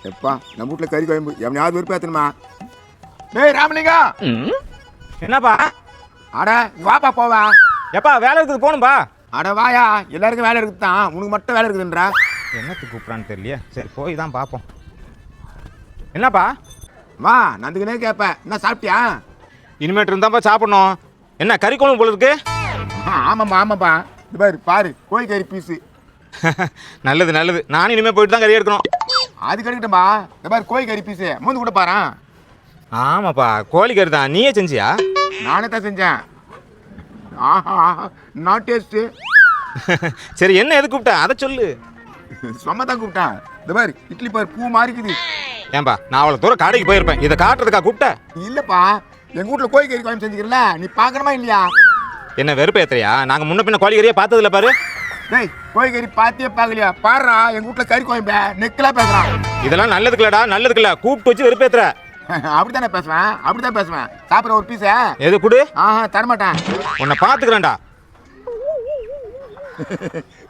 எப்பா நம்ம வீட்டில் கறி குழம்பு எவனையாவது வெறுப்பேற்றணுமா? டேய் ராமலிங்கா, என்னப்பா? அட வாப்பா போவா. எப்பா வேலை இருக்குது போகணும்பா. அட வாயா, எல்லாருக்கும் வேலை இருக்குது தான், உனக்கு மட்டும் வேலை இருக்குதுன்றா. என்னத்துக்கு கூப்பிட்றான்னு தெரியலையே. சரி போய் தான் பார்ப்போம். என்னப்பா? வா, நந்துக்குனே கேட்பேன். என்ன சாப்பிட்டியா? இனிமேட்டு இருந்தாப்பா சாப்பிடணும். என்ன கறி குழம்பு போல இருக்கு? ஆமாம்ப்பா ஆமாப்பா. இது பாரு பாரு, கோழி கறி பீஸு. நல்லது நல்லது. நானும் இனிமேல் போயிட்டு தான் கறி எடுக்கணும். அது கிடைக்கட்டும்பா. இந்த பாரு கோழி கறி பீஸு மூந்து கூட பாரு. ஆமாப்பா கோழி கறி தான். நீயே செஞ்சியா? நானே தான் செஞ்சேன். ஆஹா, நான் டேஸ்ட்டு. சரி என்ன எது கூப்பிட்ட அதை சொல்லு. சும்மா தான் கூப்பிட்டேன். இந்த பாரு இட்லி பாரு பூ மாறிக்குது. ஏன்பா நான் அவ்வளோ தூரம் கடைக்கு போயிருப்பேன், இதை காட்டுறதுக்கா கூப்பிட்ட? இல்லைப்பா, எங்கள் வீட்டில் கோழி கறி குழம்பு செஞ்சுக்கிறல, நீ பார்க்கணுமா இல்லையா? என்ன வெறுப்பு ஏத்துறியா? நாங்கள் முன்ன பின்ன கோழி கறியே பார்த்ததில்ல பாரு. டேய் கோழி கறி பார்த்தியே பார்க்கலையா? பாடுறா, எங்கள் வீட்டில் கறி குழம்பு நெக்கெல்லாம் பேசுகிறான். இதெல்லாம் நல்லதுக்குலடா நல்லதுக்குல்ல. கூப்பிட்டு வச்சு வெறுப்பு ஏத்துற. அப்படித்தானே பேசுவேன், அப்படித்தான் பேசுவேன். சாப்பிட்ற ஒரு பீஸை எது கொடு. ஆஹா தரமாட்டேன். உன்னை பார்த்துக்கிறேன்டா.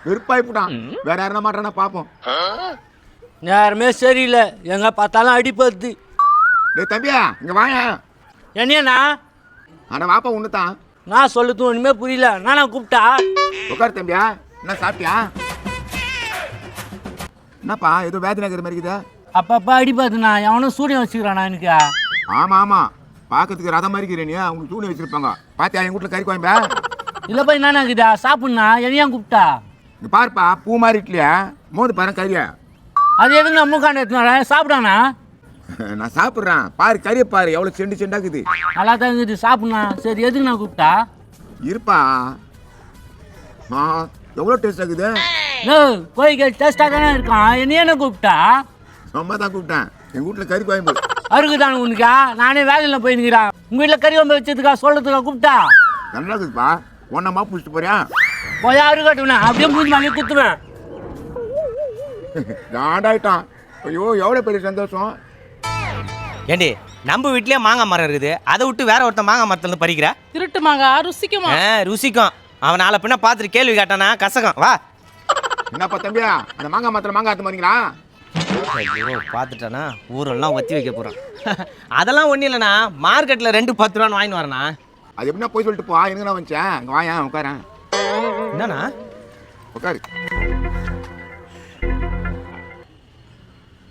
வெறுப்பாயிப்புட்டான். வேற யாருன்னா மாட்டானா பார்ப்போம். யாருமே சரியில்லை, எங்க பார்த்தாலும் அடிப்பது. டேய் தம்பியா, இங்கே வாயா. என்னண்ணா? அட வாப்பா ஒன்று தான். நான் சொல்லுது ஒன்றுமே புரியல. நானா கூப்பிட்டா? உட்காரு தம்பியா. என்ன சாப்பிட்டியா? என்னப்பா ஏதோ வேதனை இருக்கிற மாதிரி இருக்குதா? அப்பப்பா அடிப்பதுண்ணா. எவனும் சூடியம் வச்சுக்கிறானா எனக்கு? ஆமாம் ஆமாம், பார்க்கறதுக்கு ரதம் மாதிரி இருக்கிறேன். அவங்க தூணி வச்சிருப்பாங்க. பார்த்தியா எங்கள் வீட்டில் கறி குழம்பா? இல்லைப்பா என்னண்ணா இருக்குதா சாப்பிட்ணா? என்னையா கூப்பிட்டா? இங்கே பாருப்பா பூ மாதிரி இட்லியா மோது பாரு கறியா. அது எதுங்க மூக்காண்ட எடுத்துனாரா? சாப்பிடாண்ணா. நான் சாப்பிட்றேன் பாரு, கறியை பாரு எவ்வளோ செண்டு செண்டாக்குது. நல்லா தான் இருக்குது, சாப்பிட்ணா. சரி எதுக்கு நான் கூப்பிட்டா? இருப்பா. எவ்வளோ டேஸ்ட் ஆகுது. கோழிக்கறி டேஸ்டாக தானே இருக்கான். என்ன கூப்பிட்டா? ரொம்ப தான் கூப்பிட்டேன். எங்கள் வீட்டில் கறி குழம்பு அருக்குதானே உனக்கா? நானே வேலையில் போயிருக்கிறேன். உங்கள் வீட்டில் கறி குழம்பு வச்சதுக்கா சொல்கிறதுக்கா கூப்பிட்டா? நல்லா இருக்குதுப்பா. ஒன்றமா பிடிச்சிட்டு போறியா? போயா அருக்கட்டுண்ணா. அப்படியே மூஞ்சி வாங்கி குத்துவேன். காண்டாயிட்டான். ஐயோ எவ்வளோ பெரிய சந்தோஷம். ஏண்டி நம்ம வீட்லயே மாங்காய் மரம் இருக்குது, அதை விட்டு வேற ஒருத்தன் மாங்காய் மரத்துல இருந்து பறிக்கிற? திருட்டு மாங்காய் ருசிக்குமா? ருசிக்கும். அவன் நாளை பின்ன பார்த்துட்டு கேள்வி கேட்டானா கசகம். வா. என்னப்பா தம்பியா, அந்த மாங்காய் மாத்திரம் மாங்காய் அத்து மாதிரிங்களா? ஐயோ பார்த்துட்டானா ஊரெல்லாம் ஒத்தி வைக்க போறான். அதெல்லாம் ஒன்றும் இல்லைண்ணா, மார்க்கெட்டில் 2 10 ரூபான்னு வாங்கிட்டு வரேண்ணா. அது எப்படின்னா போய் சொல்லிட்டு போ. எனக்கு நான் வந்துச்சேன். அங்கே வாயா உட்காரேன். என்னண்ணா? உட்காரு.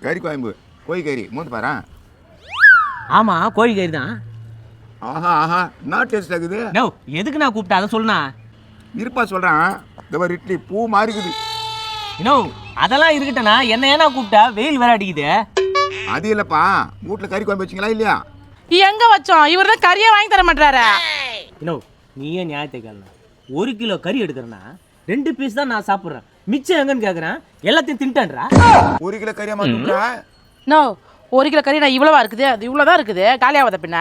கறி குழம்பு கோழி கறி மூந்து பாரு. ஆமாம் கோழி கறி தான். ஆஹா ஆஹா, என்ன டேஸ்ட் ஆகுது. நோ எதுக்கு நான் கூப்பிட்டேன் அதை சொல்லுண்ணா. இருப்பா சொல்கிறேன். இந்த மாதிரி இட்லி பூ மாறிக்குது. இன்னும் அதெல்லாம் இருக்கட்டேண்ணா, என்ன ஏன்னா கூப்பிட்டா? வெயில் வேற அடிக்குது. அது இல்லைப்பா, வீட்டில் கறி குழம்பு வச்சிங்களா இல்லையா? எங்க வச்சோம்? இவர் தான் கறியே வாங்கி தர மாட்டாரு. இன்னும் நீயே நியாயத்தை கேளு. 1 கிலோ கறி எடுக்கிறேன்னா 2 பீஸ் தான் நான் சாப்பிட்றேன். மிச்சம் எங்கன்னு கேட்குறேன். எல்லாத்தையும் தின்ட்டேன்றா. 1 கிலோ கறியா மாட்டா? நோ 1 கிலோ கறி நான் இவ்வளவா இருக்குது? அது இவ்வளோதான் இருக்குது. காலியாவத பின்ன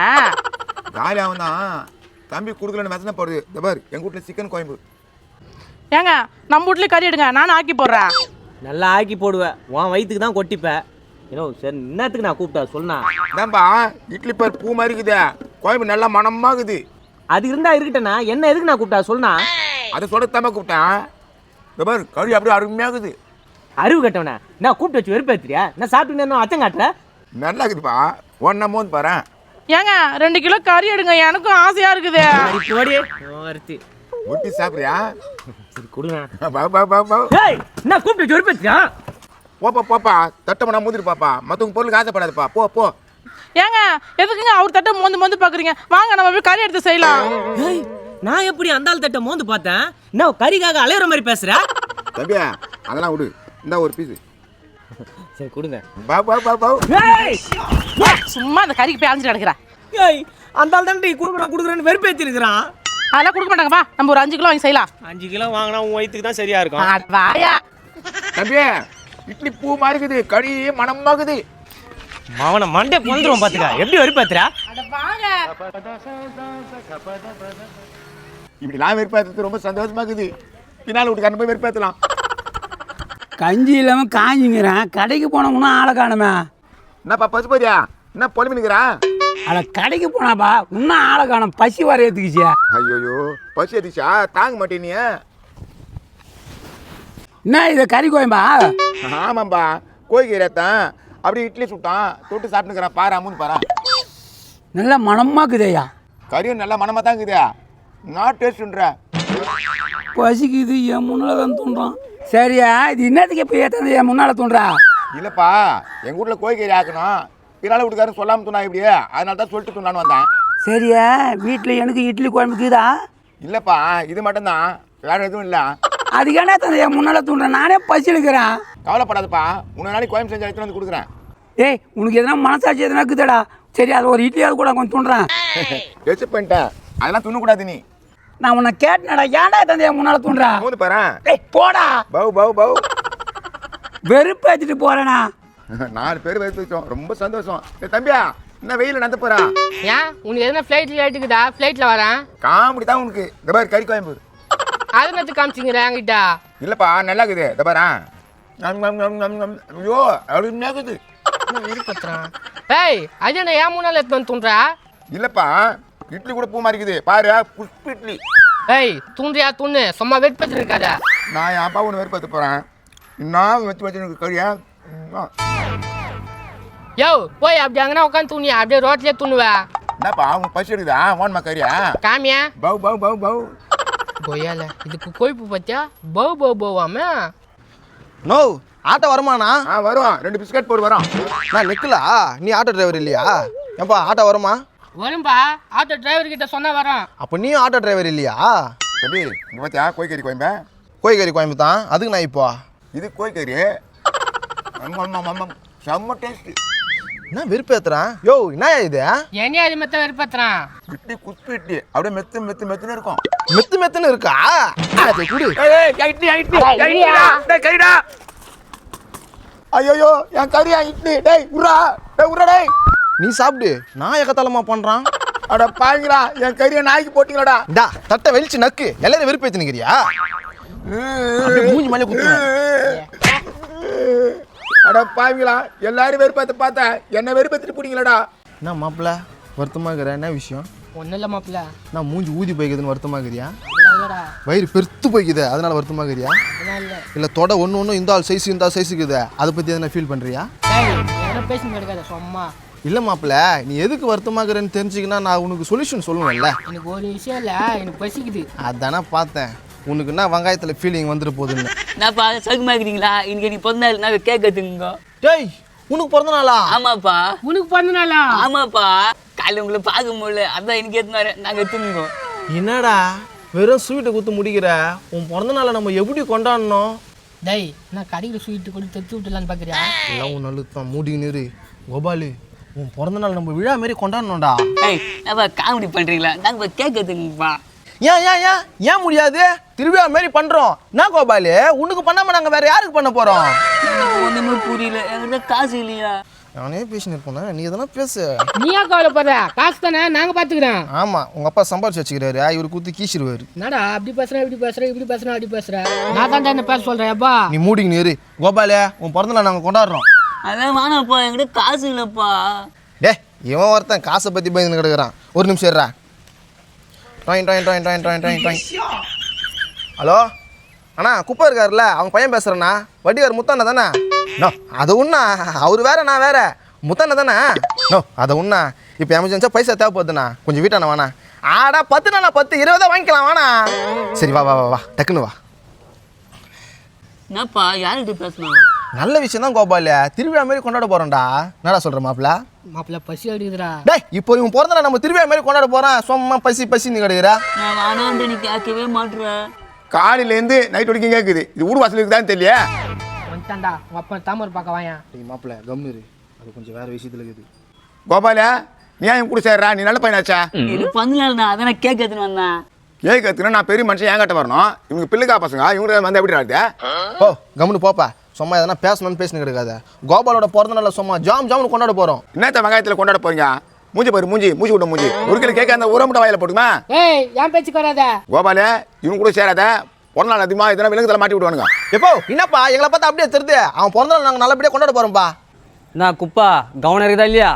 காலியாகும் தான். தம்பி கொடுக்கலன்னு மெசனை போடுது. இந்த பாரு எங்கள் வீட்டில் சிக்கன் குழம்பு. ஏங்க நம்ம வீட்லயே கறி எடுங்க, நானும் ஆக்கி போடுறேன். நல்லா ஆக்கி போடுவேன். உன் வயிற்றுக்கு தான் கொட்டிப்பேன். இன்னும் சரி என்னத்துக்கு நான் கூப்பிட்டா சொன்னா? தான்பா இட்லி பாரு பூ மாதிரி இருக்குதே, குழம்பு நல்லா மனமாகுது. அது இருந்தா இருக்கட்டேண்ணா, என்ன எதுக்கு நான் கூப்பிட்டா சொன்னா? அதை சொல்லத்தாம கூப்பிட்டேன். இந்த பாரு கறி அப்படியே அருமையாகுது. அறிவு கட்டவனே நான் கூப்பிட்டு வச்சு வெறுப்பேத்துறியா? நான் சாப்பிட்டு அச்சம் காட்டுற? நல்லா இருக்குதுப்பா. ஒன்றா மோந்து பாரு. ஏங்க 2 கிலோ கறி எடுங்க, எனக்கும் ஆசையா இருக்குது. ஒட்டி சாப்பிட்றியா? சரி கொடுங்க. பா பா பா பா. நான் கூப்பிட்டு வச்சு வெறுப்பேத்துறியா? போப்பா போப்பா, தட்டை நான் மூதிட்டு பாப்பா. மற்றவங்க பொருளுக்கு ஆசைப்படாதுப்பா. போ போ. ஏங்க எதுக்குங்க அவர் தட்டை மோந்து பாக்குறீங்க? வாங்க நம்ம போய் கறி எடுத்து செய்யலாம். நான் எப்படி அந்த ஆள் தட்டை மோந்து பார்த்தேன்? நான் கறிக்காக அலையிற மாதிரி பேசுற? தம்பியா அதெல்லாம் விடு. இந்த ஒரு பீஸு. சரி கொடுங்க. பா பா பா பா. சும்மா அந்த கறிக்கு போய் அழிஞ்சிட்டு கிடக்குறா. அந்த ஆள் தான் கொடுக்குறேன்னு வெறுப்பேத்தி இருக்கிறான். அதெல்லாம் கொடுக்க மாட்டாங்கப்பா. நம்ம ஒரு 5 கிலோ வாங்கி செய்யலாம். 5 கிலோ வாங்கினா உன் வயிற்றுக்கு தான் சரியா இருக்கும். வாயா தம்பியா இட்லி பூ மாதிரி இருக்குது, கறி மனமாகுது. அவனை மண்டே பொந்துரும் பாத்துக்க. எப்படி வெறுப்பேத்துறா? இப்படி நான் வெறுப்பேற்றது ரொம்ப சந்தோஷமாக்குது. பின்னால் வீட்டுக்காரன் போய் வெறுப்பேற்றலாம். கஞ்சி இல்லாமல் காஞ்சிங்கிறேன். கடைக்கு போனோம்னா ஆளை காணுமே. என்னப்பா பசுபதியா, என்ன பொலிமினுக்கிறா? அட கடைக்கு போனாப்பா இன்னும் ஆளை காணும். பசி வர ஏற்றுக்குச்சியா? ஐயோயோ பசி ஏற்றுச்சா? தாங்க மாட்டேன் நீ. என்ன இது கறி கோயம்பா? ஆமாம்பா கோழிக்கீரைத்தான். அப்படியே இட்லி சுட்டான் தொட்டு சாப்பிட்டுக்கிறேன் பாரு அம்முன்னு பாரு. நல்லா மனமாக்குதையா. கறியும் நல்லா மனமாக தான் இருக்குதா. நான் டேஸ்ட்டுன்ற பசிக்குது என் முன்னால் தான் தூண்டுறான். சரியா இது என்னத்துக்கு இப்போ ஏற்றது என் முன்னால் தூண்டுறா? இல்லைப்பா எங்கள் வீட்டில் கோழிக்கறி ஆக்கணும். பின்னால் வீட்டுக்காரன் சொல்லாமல் தூணா இப்படியே அதனால தான் சொல்லிட்டு தூண்டான்னு வந்தேன். சரியா வீட்டில் எனக்கு இட்லி குழம்புக்குதா? இல்லைப்பா இது மட்டும்தான் வேறு எதுவும் இல்லை. அதுக்கு என்ன தந்தை என் முன்னால் தூண்டுறேன்? நானே பசி எடுக்கிறேன். கவலைப்படாதப்பா 3 நாளைக்கு கோயம் செஞ்சு எடுத்துகிட்டு வந்து கொடுக்குறேன். ஏய் உனக்கு எதனா மனசாட்சி எதனா இருக்குதாடா? சரி அது ஒரு இட்லியாவது கூட கொஞ்சம் தூண்டுறேன். ரெசிப் பண்ணிட்டேன் அதெல்லாம் துண்ணக்கூடாது நீ. நான் உன்னை கேட்டேனடா ஏன்டா தந்தை என் முன்னால் தூண்டுறா? மூந்து பாரு. ஏய் போடா. பவு பவு பவு வெறுப்பு ஏற்றிட்டு போகிறேண்ணா. 4 பேர் வெறுத்து வச்சோம். ரொம்ப சந்தோஷம். தம்பியா என்ன வெயில் நடத்த போறா? ஏன் உனக்கு எதுனா ஃப்ளைட்டில் ஏட்டுக்குதா? ஃப்ளைட்டில் வரேன். காமெடி தான் உனக்கு. இந்த மாதிரி கறி கோயம்பு அது நச்சு காமிச்சிங்கிறேன் என்கிட்ட. இல்லைப்பா நல்லா இருக்குது. இந்த பாரு ஐயோ அப்படி இருக்குது. விருப்பத்துறான். ஏய் அது என்ன ஏன் முன்னால் எடுத்து வந்து தூண்டுறா? இல்லைப்பா இட்லி கூட பூ மாதிரி இருக்குது பாரு. புஷ்பு இட்லி. ஏய் தூண்டியா தூண்டு சும்மா வெட்பத்து இருக்காத. நான் என் அப்பா ஒன்று வெறுப்பத்து போகிறேன். நான் வச்சு எனக்கு கறியா. யோ போய் அப்படி அங்கனா உட்காந்து தூணியா அப்படியே ரோட்லேயே தூண்டுவேன். என்னப்பா உனக்கு பசி எடுக்குதா? ஓன்மா கறியா காமியா பவு பவு பவு பவு கொய்யால இதுக்கு கொழுப்பு பத்தியா? பவு பவு பவாமே. No auto வருமாண்ணா? வரும். 2 பிஸ்கட் போட்டு வரோம். நான் நிற்கலா? நீ ஆட்டோ டிரைவர் இல்லையா? ஏன்பா ஆட்டோ வருமா? வரும்பா ஆட்டோ டிரைவர் கிட்ட சொன்னா வரோம். அப்போ நீயும் ஆட்டோ டிரைவர் இல்லையா? தம்பி இங்கே பார்த்தியா கோழிக்கறி கோயம்பு. கோழிக்கறி கோயம்பு தான். அதுக்கு நான் இப்போ இது கோழிக்கறி செம்ம டேஸ்ட்டு. என்ன வெறுப்பேத்துறேன்? யோ என்ன இது? என்னையா அது மெத்த வெறுப்பத்துறான். இட்லி குஸ்பு இட்லி அப்படியே மெத்து மெத்து மெத்துன்னு இருக்கும். மெத்து மெத்துன்னு இருக்கா? அதை கொடு. ஐயோ என் கறியா இட்லி. டேய் உர்ரா டேய் உர்ரா டேய். நீ சாப்பிடு. நான் எகத்தாலமா பண்றான். அட பாருங்களா என் கறியை நாய்க்கு போட்டீங்களாடா. டா தட்டை வெளிச்சு நக்கு. எல்லாரும் வெறுப்பேத்துனுக்கிறியா? மூஞ்சி மேலே குத்துறேன். அட பாருங்களா எல்லாரும் வெறுப்பாத்த பார்த்தா என்ன வெறுப்பத்துட்டு போட்டீங்களாடா. என்ன மாப்பிள்ள வருத்தமாகற? என்ன விஷயம்? ஒன்றும் இல்லை மாப்பிள்ள. நான் மூஞ்சி ஊதி போய்க்குதுன்னு வருத்தமாகறியா? இல்லைடா வயிறு பெருத்து போய்க்குது அதனால வருத்தமாகறியா? இல்லை. இல்லை தொட ஒன்று இந்த ஆள் சைஸு இந்த ஆள் சைஸுக்குது அதை பற்றி எதனா ஃபீல் பண்ணுறியா? ஏய் என்ன பேசி கிடைக்காத சும்மா. இல்லை மாப்பிள்ள நீ எதுக்கு வருத்தமாகறன்னு தெரிஞ்சுக்கினா நான் உனக்கு சொல்யூஷன் சொல்லுவேன்ல. எனக்கு ஒரு விஷயம் இல்லை எனக்கு பசிக்குது. அதானே பார்த்தேன் உனக்கு என்ன வெங்காயத்தில் ஃபீலிங் வந்துட்டு போகுதுன்னு. என்னப்பா சகுமாக்குறீங்களா? இன்னைக்கு எனக்கு பிறந்த நாள் நான் கேக் எடுத்துங்க. டேய் உனக்கு பிறந்த நாளா? ஆமாப்பா. உனக்கு பிறந்த நாளா? ஆமாப்பா. காலையில் உங்களை பார்க்க முடியல அதான் எனக்கு எடுத்துனாரு நாங்கள் எடுத்துங்க. என்னடா வெறும் ஸ்வீட்டை குத்து முடிக்கிற? உன் பிறந்த நாளை நம்ம எப்படி கொண்டாடணும்? டேய் நான் கடையில் ஸ்வீட்டு கொண்டு தச்சு விட்டுலான்னு பார்க்குறியா? எல்லாம் உன் நல்லது தான். மூடிக்கினு கோபாலு உன் பிறந்த நாள் நம்ம விழா மாரி கொண்டாடணும்டா. ஏய் என்னப்பா காமெடி பண்ணுறீங்களா? நாங்கள் கேக் எடுத்துங்கப்பா. ஏன் ஏன் ஏன் ஏன் முடியாது? திருவிழா மாரி பண்ணுறோம். என்ன கோபாலு உனக்கு பண்ணாமல் நாங்கள் வேற யாருக்கு பண்ண போகிறோம்? ஒன்றுமே புரியல. என்கிட்ட காசு இல்லையா? நானே பேசினு இருப்போண்ணா. நீ எதனா பேசு. நீயா கவலைப்படுற? காசு தானே நாங்கள் பார்த்துக்கிறோம். ஆமாம் உங்கள் அப்பா சம்பாரிச்சு வச்சுக்கிறாரு. இவர் குத்து கீச்சிருவாரு. என்னடா அப்படி பேசுகிறேன் இப்படி பேசுகிறேன் இப்படி பேசுகிறேன் அப்படி பேசுகிறேன். நான் தான் என்ன பேச சொல்கிறேன் அப்பா. நீ மூடிக்கினு இரு. கோபாலு உன் பிறந்த நாள் நாங்கள் கொண்டாடுறோம். அதான் வேணாப்பா என்கிட்ட காசு இல்லைப்பா. டே இவன் ஒருத்தன் காசை பற்றி பயந்துன்னு கிடக்குறான். ஒரு நிமிஷம் இருடா. ஹலோ அண்ணா குப்பை இருக்காருல்ல அவங்க பையன் பேசுகிறேண்ணா. வட்டிக்கார் முத்தண்ணா தானே? நோ அதை உண்ணா அவர் வேற நான் வேற. முத்தண்ணா தானே? நோ அதை உண்ணா. இப்போ எமர்ஜென்சியாக பைசா தேவைப்படுதுண்ணா கொஞ்சம் வீட்டாண்ணா வாண்ணா. ஆடா 10 நாண்ணா 10 20 வாங்கிக்கலாம் வாண்ணா. சரி வா வா வா வா டக்குன்னு வா. என்னப்பா யார்கிட்ட பேசணும்? நல்ல விஷயம் தான் கோபாலு. திருவிழா மாரி கொண்டாட போகிறோம்டா. என்னடா சொல்கிற மாப்பிள்ள? மாப்பிள்ள பசி எடுக்குதுடா. டேய் இப்போ இவன் பிறந்த நாள் நம்ம திருவிழா மாரி கொண்டாட போகிறோம். சும்மா பசி பசின்னு கிடக்குறா. நான் வேணான்ட்டு நீ கேட்கவே மாட்டுறேன். காலையிலேருந்து நைட் வரைக்கும் கேட்குது. இது ஊர் வாசலுக்கு தான் தெரியல. வந்துட்டான்டா உங்கள் அப்பா தாமரை பார்க்க வாயா. டேய் மாப்பிள்ள கம்னு அது கொஞ்சம் வேறு விஷயத்தில் இருக்குது. கோபால நீ ஏன் கூட சேர்றா? நீ நல்ல பையனாச்சா? எனக்கு பிறந்த நாள்ண்ணா அதான் நான் கேக் எடுத்துன்னு வந்தேன். ஏன் கற்றுனா நான் பெரிய மனுஷன் ஏன் கிட்ட வரணும்? இவங்க பிள்ளைக்கா பசங்க இவங்க வந்து எப்படி ஆகுது? ஓ கம்னு போப்பா. சும்மா எதனா பேசணும்னு பேசினு கிடக்காத. கோபாலோட பிறந்த நாளில் சும்மா ஜாம்னு கொண்டாட போகிறோம். என்னத்த வெங்காயத்தில் கொண்டாட போறீங்க? மூஞ்சி பாரு மூஞ்சி விட்ட மூஞ்சி. ஒரு கிலோ கேட்க அந்த உரம் மட்டும் வாயில போட்டுமா? ஏய் ஏன் பேச்சுக்கு வராத? கோபால இவங்க கூட சேராத. பிறந்த நாள் அதிகமாக இதெல்லாம் விலங்குதலை மாட்டி விடுவானுங்க. எப்போ என்னப்பா எங்களை பார்த்தா அப்படியே தெரியுது. அவன் பிறந்த நாள் நாங்கள் நல்லபடியாக கொண்டாட போகிறோம்ப்பா. நான் குப்பா கவனம் இருக்குதா இல்லையா?